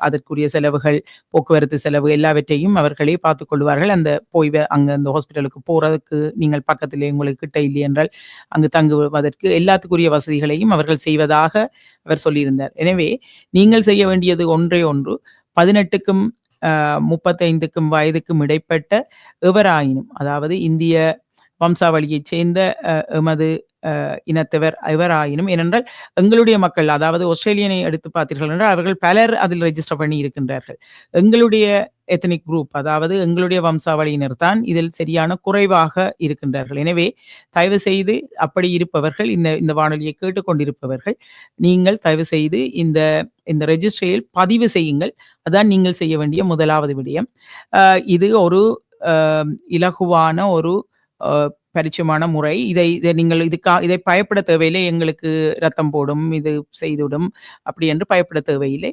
அதற்குரிய செலவுகள், போக்குவரத்து செலவு எல்லாவற்றையும் அவர்களே பார்த்துக் கொள்வார்கள். அங்கே அந்த ஹாஸ்பிட்டலுக்கு போறதுக்கு நீங்கள் பக்கத்திலே உங்களுக்கு கிட்ட இல்லை என்றால் அங்கு தங்குவதற்கு எல்லாத்துக்குரிய வசதிகளையும் அவர்கள் செய்வதாக அவர் சொல்லியிருந்தார். எனவே நீங்கள் செய்ய வேண்டியது ஒன்றே ஒன்று, 18க்கும் 35க்கும் வயதுக்கும் இடைப்பட்ட எவராயினும், அதாவது இந்திய வம்சாவளியைச் சேர்ந்த எமது இனத்தவர் எவராயினும், ஏனென்றால் எங்களுடைய மக்கள், அதாவது ஆஸ்திரேலியனை எடுத்து பார்த்தீர்கள் என்றால் அவர்கள் பலர் அதில் ரெஜிஸ்டர் பண்ணி இருக்கின்றார்கள். எங்களுடைய எத்தனிக் குரூப், அதாவது எங்களுடைய வம்சாவளியினர் தான் இதில் சரியான குறைவாக இருக்கின்றார்கள். எனவே தயவு செய்து அப்படி இருப்பவர்கள், இந்த வானொலியை கேட்டுக்கொண்டிருப்பவர்கள், நீங்கள் தயவு செய்து இந்த ரெஜிஸ்ட்ரியில் பதிவு செய்யுங்கள். அதான் நீங்கள் செய்ய வேண்டிய முதலாவது விடயம். இது ஒரு இலகுவான ஒரு பரிச்சயமான முறை. நீங்கள் இதை பயப்பட தேவையில்லை, எங்களுக்கு ரத்தம் போடும், இது செய்துவிடும் அப்படி என்று பயப்பட தேவையில்லை.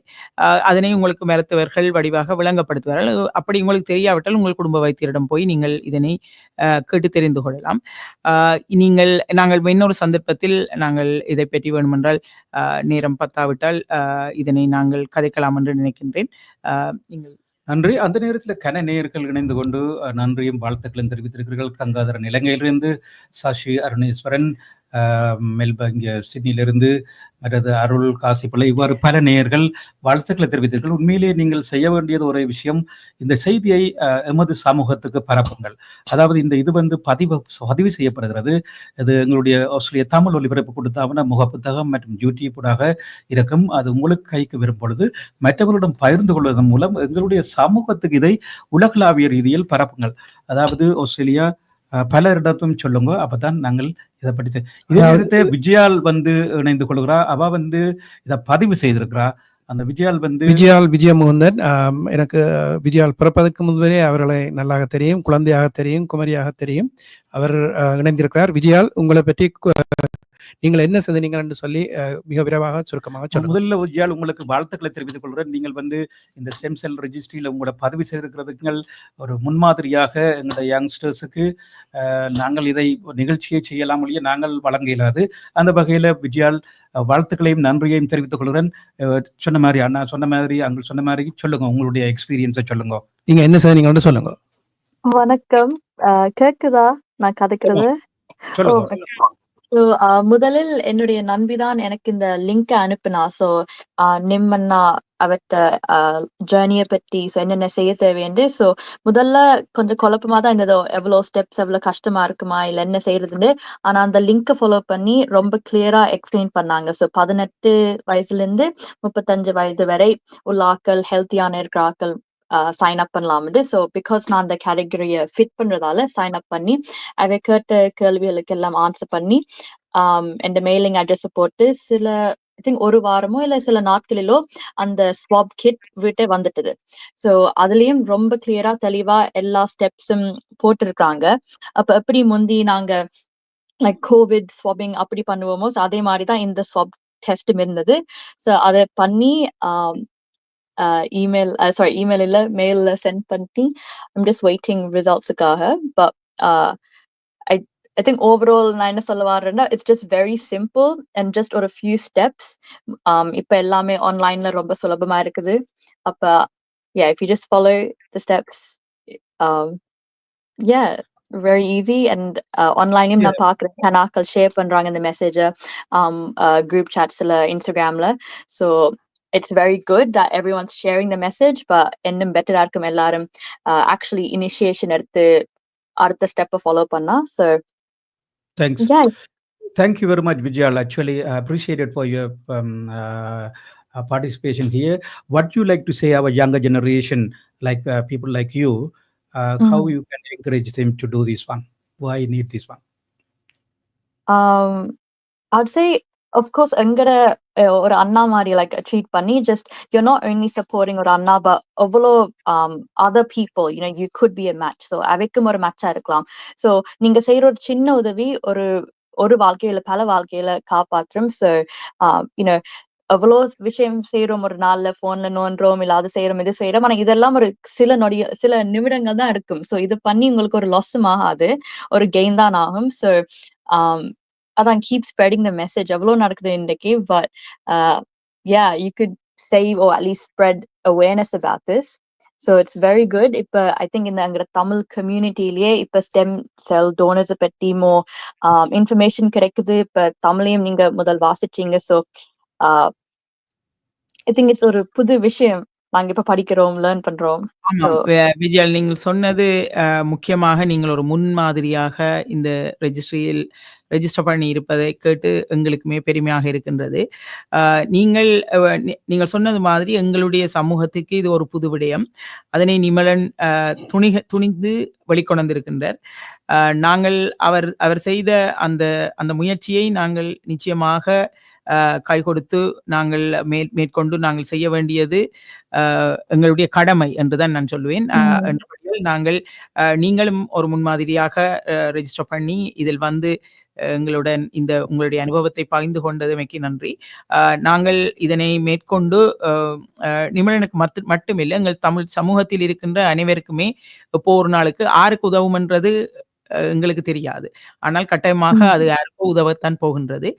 அதனை உங்களுக்கு மருத்துவர்கள் வடிவாக விளங்கப்படுத்துவார்கள். அப்படி உங்களுக்கு தெரியாவிட்டால் உங்கள் குடும்ப வைத்தியரிடம் போய் நீங்கள் இதனை கேட்டு தெரிந்து கொள்ளலாம். நாங்கள் இன்னொரு சந்தர்ப்பத்தில் நாங்கள் இதை பற்றி வேண்டுமென்றால் நேரம் பத்தாவிட்டால் இதனை நாங்கள் கதைக்கலாம் என்று நினைக்கின்றேன். நீங்கள் நன்றி. அந்த நேரத்தில் கன நேயர்கள் இணைந்து கொண்டு நன்றியும் வாழ்த்துக்களும் தெரிவித்திருக்கிறீர்கள். கங்காதரன் இலங்கையிலிருந்து, சசி அருணேஸ்வரன் மெல்பர்ன் இங்கே சிட்னியிலிருந்து, மற்றது அருள் காசிப்பிள்ளை, இவ்வாறு பல நேயர்கள் வாழ்த்துக்களை தெரிவித்தீர்கள். உண்மையிலேயே நீங்கள் செய்ய வேண்டியது ஒரே விஷயம், இந்த செய்தியை எமது சமூகத்துக்கு பரப்புங்கள். அதாவது இது பதிவு செய்யப்படுகிறது. இது எங்களுடைய ஆஸ்திரேலிய தமிழ் ஒலிபரப்பு கொடுத்தாவன முகப்புத்தகம் மற்றும் யூடியூடாக இருக்கும். அது உங்களுக்கு கைக்கு வரும் பொழுது மற்றவர்களிடம் பகிர்ந்து கொள்வதன் மூலம் எங்களுடைய சமூகத்துக்கு இதை உலகளாவிய ரீதியில் பரப்புங்கள். அதாவது ஆஸ்திரேலியா பலரிடத்தும் சொல்லுங்க, அப்பதான் நாங்கள் இதை பற்றி இதே நேரத்தை விஜயால் இணைந்து கொள்கிறா. அவ இதை பதிவு செய்திருக்கிறா. அந்த விஜயமுகுந்தன், எனக்கு விஜயால் பிறப்பதற்கு முன்பே அவர்களை நல்லாக தெரியும், குழந்தையாக தெரியும், குமரியாக தெரியும். அவர் இணைந்திருக்கிறார். விஜயால், உங்களை பற்றி நீங்கள் என்ன செய்தீங்கள் என்று சொல்லி மிக விரைவாக சுருக்கமாக சொல்லுங்கள். முதல்ல விஜயால், உங்களுக்கு வாழ்த்துக்களை தெரிவித்துக் கொள்கிறேன். நீங்கள் இந்த ஸ்டெம் செல் ரெஜிஸ்ட்ரியில் உங்களோட பதிவு செய்திருக்கிறதுங்கள் ஒரு முன்மாதிரியாக எங்களுடைய யங்ஸ்டர்ஸுக்கு நாங்கள் இதை நிகழ்ச்சியை செய்யலாம் ஒழிய நாங்கள் வழங்க இயலாது. அந்த வகையில் விஜயால் வாழ்த்துக்களையும் நன்றியையும் தெரிவித்துக் கொள்கிறேன். சொன்ன மாதிரி அண்ணா சொன்ன மாதிரி, அங்க சொன்ன மாதிரி சொல்லுங்க, உங்களுடைய எக்ஸ்பீரியன்ஸை சொல்லுங்க. நீங்க என்ன செய்தீங்கன்னு சொல்லுங்க. வணக்கம், கேக்குதா நான் கதைக்கிறது? முதலில் என்னுடைய நண்பிதான் எனக்கு இந்த லிங்க் அனுப்பினா. ஸோ நிம்மண்ணா அவர்கிட்ட ஜேர்னியை பற்றி என்னென்ன செய்ய தேவைன்னு. ஸோ முதல்ல கொஞ்சம் குழப்பமா தான் இருந்ததோ, எவ்வளோ ஸ்டெப்ஸ், எவ்வளோ கஷ்டமா இருக்குமா, இல்லை என்ன செய்யறதுன்னு. ஆனா அந்த லிங்கை ஃபாலோ பண்ணி ரொம்ப கிளியரா எக்ஸ்பிளைன் பண்ணாங்க. ஸோ 18 வயசுல இருந்து 35 வயது வரை உள்ள ஆக்கள், ஹெல்த்தியான இருக்கிற ஆக்கள் சைன் அப் பண்ணலாம்னு. ஸோ பிகாஸ் நான் அந்த கேட்டகரியை ஃபிட் பண்றதால சைன் அப் பண்ணி அவை கேட்ட கேள்விகளுக்கு எல்லாம் ஆன்சர் பண்ணி என் மெயிலிங் அட்ரஸ் போட்டு சில ஒரு வாரமோ இல்ல சில நாட்களிலோ அந்த ஸ்வாப் கிட் வீட்டே வந்துட்டுது. ஸோ அதுலயும் ரொம்ப கிளியரா தெளிவா எல்லா ஸ்டெப்ஸும் போட்டிருக்காங்க. அப்ப எப்படி முந்தி நாங்க லைக் கோவிட் ஸ்வாபிங் அப்படி பண்ணுவோமோ, அதே மாதிரிதான் இந்த ஸ்வாப் டெஸ்டும் இருந்தது. ஸோ அதை பண்ணி இமெயில் இல்ல மெயில்ல சென்ட் பண்ணி I'm just waiting results-க்காக. But I think overall நான் என்ன சொல்ல வரேன்னா, it's just very simple and just ஒரு few steps. இப்ப எல்லாமே ஆன்லைன்ல ரொம்ப சுலபமா இருக்குது. அப்ப if you just follow the steps, very easy. And ஆன்லைன்லயும் நான் பாக்குறேன், கனாக்கள் ஷேர் பண்றாங்க இந்த மெசேஜை குரூப் சாட்ஸ்ல, இன்ஸ்டாகிராம்ல. So it's very good that everyone's sharing the message, but இன்னும் பெட்டரா இருக்கும் எல்லாரும் actually initiation எடுத்து அடுத்த ஸ்டெப்பை ஃபாலோ பண்ணா. So thanks. Thank you very much, Vijayal. Actually, I appreciate it for your participation here. What you like to say our younger generation, like people like you, how you can encourage them to do this one? Why need this one? I'd say, of course, எங்கட ஒரு அண்ணா மாதிரி like treat பண்ணி, just you're not only supporting ஒரு அண்ணா, but அவ்வளோ other people, you could be a match. So அவைக்கும் ஒரு மேட்சா இருக்கலாம். So நீங்க செய்யற ஒரு சின்ன உதவி ஒரு வாழ்க்கையில பல வாழ்க்கையில காப்பாற்றும். So எவ்வளோ விஷயம் செய்யறோம், ஒரு நாள்ல போன்ல நோன்றோம், இல்ல அது செய்யறோம், இது செய்யறோம். ஆனா இதெல்லாம் ஒரு சில நிமிடங்கள் தான் இருக்கும். So இது பண்ணி உங்களுக்கு ஒரு லாஸும் ஆகாது, ஒரு கெயின் தான் ஆகும். So அதான் keep spreading the message. அவ்வளோ நடக்குது இன்றைக்கு. But you could save or at least spread awareness about this. So it's very good. இப்ப I think இந்த தமிழ் கம்யூனிட்டிலேயே இப்ப ஸ்டெம் செல் டோனர்ஸ் பற்றி more information கிடைக்குது. இப்ப தமிழையும் நீங்க முதல் வாசிச்சீங்க. So I think it's ஒரு புது விஷயம் நாங்க இப்ப படிக்கிறோம், லேர்ன் பண்றோம். விஜயால், நீங்கள் சொன்னது முக்கியமாக நீங்கள் ஒரு முன்மாதிரியாக இந்த ரெஜிஸ்டர் பண்ணி இருப்பதை கேட்டு எங்களுக்குமே பெருமையாக இருக்கின்றது. நீங்கள் சொன்னது மாதிரி எங்களுடைய சமூகத்துக்கு இது ஒரு புது விடயம். அதனை நிமலன் துணிந்து வெளிக்கொண்டிருக்கின்றார். நாங்கள் அவர் செய்த அந்த முயற்சியை நாங்கள் நிச்சயமாக கை கொடுத்து நாங்கள் மேற்கொண்டு நாங்கள் செய்ய வேண்டியது எங்களுடைய கடமை என்றுதான் நான் சொல்லுவேன். நாங்கள் நீங்களும் ஒரு முன்மாதிரியாக ரெஜிஸ்டர் பண்ணி இதில் எங்களுடன் உங்களுடைய அனுபவத்தை பகிர்ந்து கொண்டதுமைக்கு நன்றி. நாங்கள் இதனை மேற்கொண்டு நிமலனுக்கு மட்டுமில்லை, எங்கள் தமிழ் சமூகத்தில் இருக்கின்ற அனைவருக்குமே இப்போ ஒரு நாளுக்கு யாருக்கு உதவும் என்றது எங்களுக்கு தெரியாது. ஆனால் கட்டாயமாக அது யாருக்கோ உதவத்தான் போகின்றது.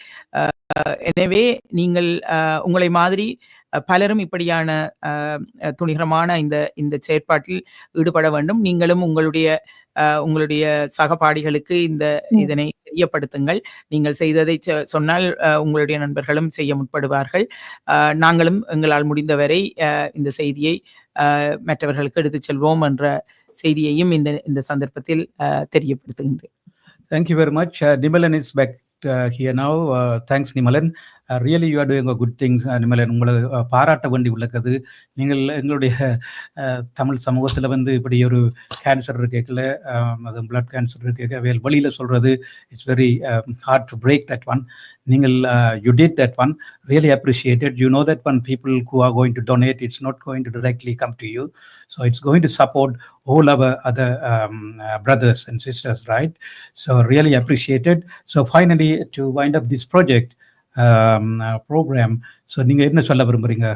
எனவே நீங்கள் உங்களை மாதிரி பலரும் இப்படியான துணிகரமான இந்த செயற்பாட்டில் ஈடுபட வேண்டும். நீங்களும் உங்களுடைய சகபாடிகளுக்கு இதனை தெரியப்படுத்துங்கள். நீங்கள் செய்ததை சொன்னால் உங்களுடைய நண்பர்களும் செய்ய முற்படுவார்கள். நாங்களும் எங்களால் முடிந்தவரை இந்த செய்தியை மற்றவர்களுக்கு எடுத்துச் செல்வோம் என்ற செய்தியையும் இந்த சந்தர்ப்பத்தில் தெரியப்படுத்துகின்றேன். Thank you very much. Nimalan is back here now. Thanks, Nimalan. Really you are doing a good things, Nimalan. உங்களை பாராட்ட வேண்டி உள்ளது. நீங்கள் எங்களுடைய தமிழ் சமூகத்தில் வந்து இப்படி ஒரு கேன்சர் இருக்கல, அது பிளட் கேன்சர் இருக்க வெளியில் சொல்கிறது, it's very hard to break that one. நீங்கள் you did that one, really appreciated. You know that when people who are going to donate, it's not going to directly come to you, so it's going to support all our other brothers and sisters, right? So really appreciated. So finally, to wind up this project program, so நீங்க என்ன சொல்ல விரும்புறீங்க?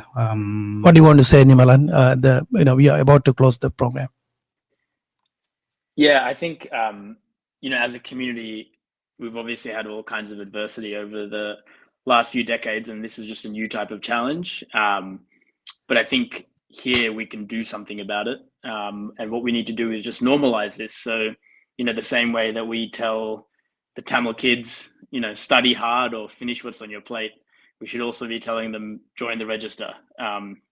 What do you want to say, Nimalan? We are about to close the program. Yeah, I think as a community, we've obviously had all kinds of adversity over the last few decades, and this is just a new type of challenge. But I think here we can do something about it. And what we need to do is just normalize this. So, the same way that we tell the Tamil kids, study hard or finish what's on your plate, we should also be telling them, join the register.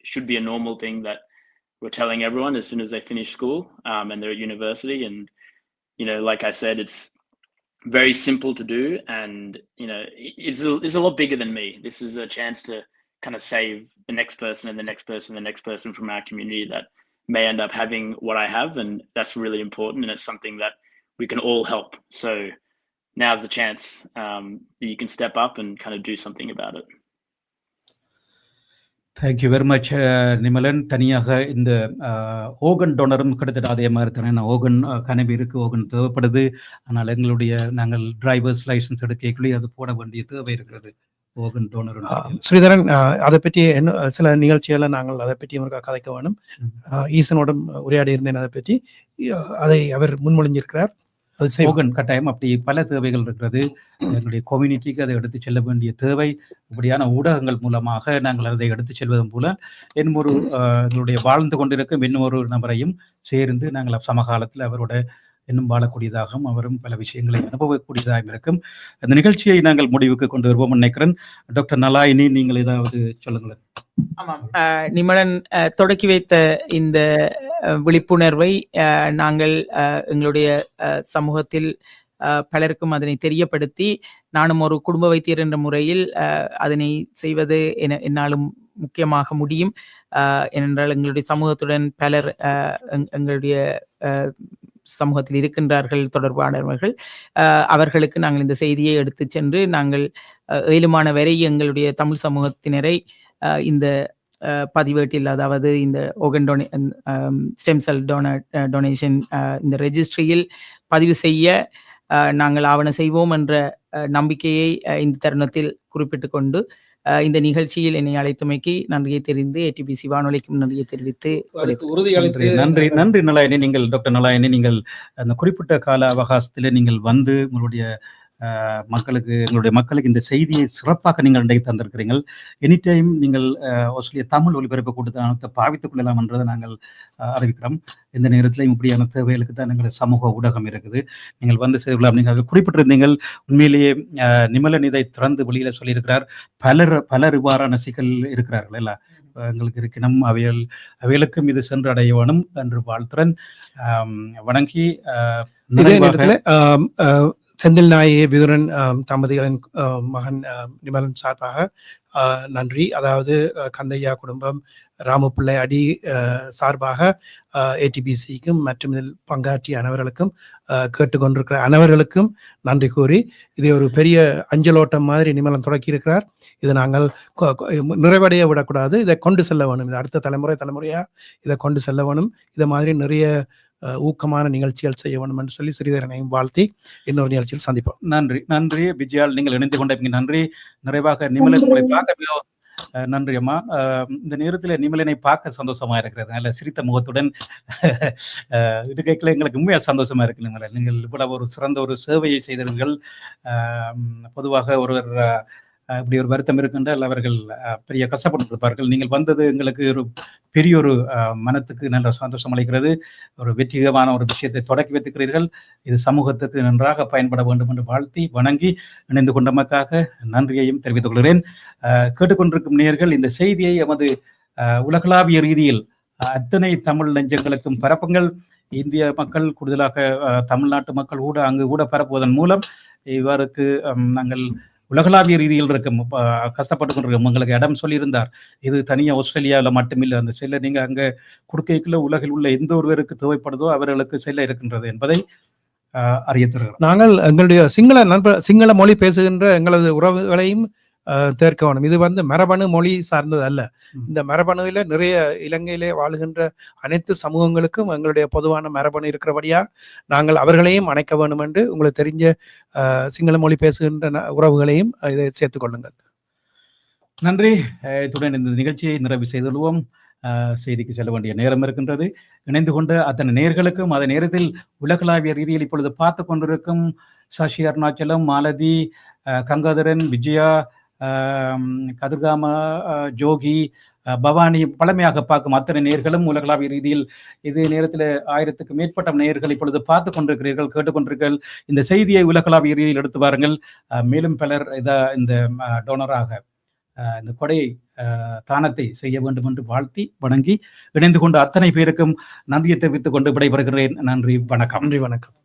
It should be a normal thing that we're telling everyone as soon as they finish school and they're at university. And, like I said, it's very simple to do, and it's a lot bigger than me. This is a chance to kind of save the next person and the next person and the next person from our community that may end up having what I have, and that's really important, and it's something that we can all help. So now's the chance that you can step up and kind of do something about it. Thank you very much Nimalan. தனியாக இந்த ஓகன் டோனரும் கிட்டத்தட்ட அதே மாதிரி தானே, ஓகன் கனவு இருக்குது, ஓகன் தேவைப்படுது. ஆனால் நாங்கள் டிரைவர்ஸ் லைசன்ஸ் எடுக்கக்குள்ளே அது போட வேண்டிய தேவை இருக்கிறது, ஓகன் டோனர். ஸ்ரீதரன், அதை பற்றி சில நிகழ்ச்சிகளை நாங்கள் அதை பற்றி கதைக்க வேணும். ஈசனோட உரையாடி இருந்தேன் அதை பற்றி. அதை அவர் முன்மொழிஞ்சிருக்கிறார். ஓகன் கட்டாயம் அப்படி பல தேவைகள் இருக்கிறது. எங்களுடைய கம்யூனிட்டிக்கு அதை எடுத்து செல்ல வேண்டிய தேவை. இப்படியான ஊடகங்கள் மூலமாக நாங்கள் அதை எடுத்து செல்வதன் போல எங்களுடைய வாழ்ந்து கொண்டிருக்கும் இன்னொரு நபரையும் சேர்ந்து நாங்கள் சமகாலத்தில் அவரோட இன்னும் வாழக்கூடியதாகவும் அவரும் பல விஷயங்களை அனுபவக்கூடியதாகவும் இருக்கும். அந்த நிகழ்ச்சியை நாங்கள் முடிவுக்கு கொண்டு வருவோம் நினைக்கிறேன். டாக்டர் நலாயினி, நீங்கள் ஏதாவது சொல்லுங்களேன். ஆமாம், நிமலன் தொடக்கி வைத்த இந்த விழிப்புணர்வை நாங்கள் எங்களுடைய சமூகத்தில் பலருக்கும் அதனை தெரியப்படுத்தி, நானும் ஒரு குடும்ப வைத்தியர் என்ற முறையில் அதனை செய்வது என்னாலும் முக்கியமாக முடியும். ஏனென்றால் எங்களுடைய சமூகத்துடன் பலர் எங்களுடைய சமூகத்தில் இருக்கின்றார்கள் தொடர்பானவர்கள். அவர்களுக்கு நாங்கள் இந்த செய்தியை எடுத்து சென்று நாங்கள் ஏழுமான வரை எங்களுடைய தமிழ் சமூகத்தினரை இந்த பதிவேட்டில், அதாவது இந்த ஓகன் ஸ்டெம் செல் டொனேஷன் இந்த ரெஜிஸ்ட்ரியில் பதிவு செய்ய நாங்கள் ஆவண செய்வோம் என்ற நம்பிக்கையை இந்த தருணத்தில் குறிப்பிட்டு கொண்டு இந்த நிகழ்ச்சியில் என்னை அழைத்தமைக்கு நன்றியை தெரிந்து ஏடிபிசி வானொலிக்கும் நன்றியை தெரிவித்து நன்றி. நன்றி நலாயினி. நீங்கள் டாக்டர் நலாயினி, நீங்கள் அந்த குறிப்பிட்ட கால அவகாசத்தில் நீங்கள் வந்து உங்களுடைய எங்களுடைய மக்களுக்கு இந்த செய்தியை சிறப்பாக நீங்கள் இன்றைக்கு தந்திருக்கிறீர்கள். எனி டைம் நீங்கள் ஆஸ்திரேலிய தமிழ் ஒலிபரப்பு கூட்டத்தை பாவித்துக் கொள்ளலாம் என்றதை நாங்கள் அறிவிக்கிறோம். இந்த நேரத்தில் இப்படியான தேவைகளுக்கு தான் எங்களுடைய சமூக ஊடகம் இருக்குது. நீங்கள் வந்து செய்யலாம். நீங்கள் குறிப்பிட்டிருந்தீங்கள். உண்மையிலேயே நிமலன் இதை திறந்து வெளியில சொல்லியிருக்கிறார். பலர் இவ்வாறான சிக்கல் இருக்கிறார்கள் எல்லாம் எங்களுக்கு இருக்கணும். அவைகளுக்கும் இது சென்றடைய வேணும் என்று வாழ்த்துறன். வணங்கி இதே நேரத்தில் செந்தில் நாயே விதுரன் தம்பதிகளின் மகன் நிமலன் சார்பாக நன்றி. அதாவது கந்தையா குடும்பம், ராமபிள்ளை அடி சார்பாக ஏடிபிசிக்கும் மற்றும் இதில் பங்காற்றிய அனைவர்களுக்கும் கேட்டுக்கொண்டிருக்கிற அனைவர்களுக்கும் நன்றி கூறி, இதை ஒரு பெரிய அஞ்சலோட்டம் மாதிரி நிமலன் தொடக்கி இருக்கிறார். இதை நாங்கள் நிறைவடைய விடக்கூடாது. இதை கொண்டு செல்ல வேணும். இதை அடுத்த தலைமுறையாக இதை கொண்டு செல்ல வேணும். இதை மாதிரி நிறைய ஊக்கமான நிகழ்ச்சிகள் செய்ய வேண்டும் என்று சொல்லி ஸ்ரீதரனையும் வாழ்த்தி இன்னொரு நிகழ்ச்சியில் சந்திப்போம். நன்றி விஜயால், நீங்கள் இணைந்து கொண்டீங்க. நன்றி. நிறைவாக நிமலன் உங்களை பார்க்க நன்றி அம்மா. இந்த நேரத்தில் நிமலனை பார்க்க சந்தோஷமா இருக்கிறது. நல்ல சிரித்த முகத்துடன் இருக்கைக்குள்ள எங்களுக்கு உண்மையாக சந்தோஷமா இருக்கு. நிமலன், நீங்கள் இவ்வளவு ஒரு சிறந்த ஒரு சேவையை செய்தீர்கள். பொதுவாக ஒருவர் இப்படி ஒரு வருத்தம் இருக்கின்றால் அவர்கள் பெரிய கஷ்டப்பட்டிருப்பார்கள். நீங்கள் வந்தது எங்களுக்கு ஒரு பெரிய ஒரு மனத்துக்கு நல்ல சந்தோஷம் அளிக்கிறது. ஒரு வெற்றிகரமான ஒரு விஷயத்தை தொடக்கி வைத்துக்கிறீர்கள். இது சமூகத்துக்கு நன்றாக பயன்பட வேண்டும் என்று வாழ்த்தி வணங்கி இணைந்து கொண்டமைக்காக நன்றியையும் தெரிவித்துக் கொள்கிறேன். கேட்டுக்கொண்டிருக்கும் நேயர்கள் இந்த செய்தியை எமது உலகளாவிய ரீதியில் அத்தனை தமிழ் நெஞ்சங்களுக்கும் பரப்புங்கள். இந்திய மக்கள் கூடுதலாக தமிழ்நாட்டு மக்கள் கூட அங்கு கூட பரப்புவதன் மூலம் இவருக்கு நாங்கள் உலகளாவிய ரீதியில் இருக்கும் கஷ்டப்பட்டு கொண்டிருக்கோம். உங்களுக்கு இடம் சொல்லியிருந்தார், இது தனியாக ஆஸ்திரேலியாவில் மட்டுமில்லை, அந்த செல்ல நீங்கள் அங்கே கொடுக்கைக்குள்ள உலகில் உள்ள எந்த ஒருவருக்கு தேவைப்படுதோ அவர்களுக்கு செல்ல இருக்கின்றது என்பதை அறிய தருகிறோம். நாங்கள் எங்களுடைய சிங்கள மொழி பேசுகின்ற எங்களது உறவுகளையும் தேர்க்க வேணும். இது மரபணு மொழி சார்ந்தது அல்ல. இந்த மரபணுவில நிறைய இலங்கையிலே வாழுகின்ற அனைத்து சமூகங்களுக்கும் எங்களுடைய பொதுவான மரபணு இருக்கிறபடியா நாங்கள் அவர்களையும் அணைக்க வேண்டும் என்று உங்களுக்கு தெரிஞ்ச சிங்கள மொழி பேசுகின்ற உறவுகளையும் இதை சேர்த்துக் கொள்ளுங்கள். நன்றி. இத்துடன் இந்த நிகழ்ச்சியை நிறைவு செய்துள்ளோம். செய்திக்கு செல்ல வேண்டிய நேரம் இருக்கின்றது. இணைந்து கொண்டு அத்தனை நேர்களுக்கும் அதே நேரத்தில் உலகளாவிய ரீதியில் இப்பொழுது பார்த்து கொண்டிருக்கும் சசி அருணாச்சலம், மாலதி, கங்காதரன், விஜயா, கதிர்காம, ஜோகி, பவானி, பழமையாக பார்க்கும் அத்தனை நேர்களும் உலகளாவிய ரீதியில் இது நேரத்தில் 1000க்கு மேற்பட்ட நேர்கள் இப்பொழுது பார்த்து கொண்டிருக்கிறீர்கள், கேட்டுக்கொண்டிருக்கிறீர்கள். இந்த செய்தியை உலகளாவிய ரீதியில் எடுத்து வாருங்கள். மேலும் பலர் இந்த டோனராக இந்த கொடையை தானத்தை செய்ய வேண்டும் என்று வாழ்த்தி வணங்கி இணைந்து கொண்டு அத்தனை பேருக்கும் நன்றியை தெரிவித்துக் கொண்டு விடைபெறுகிறேன். நன்றி, வணக்கம். நன்றி, வணக்கம்.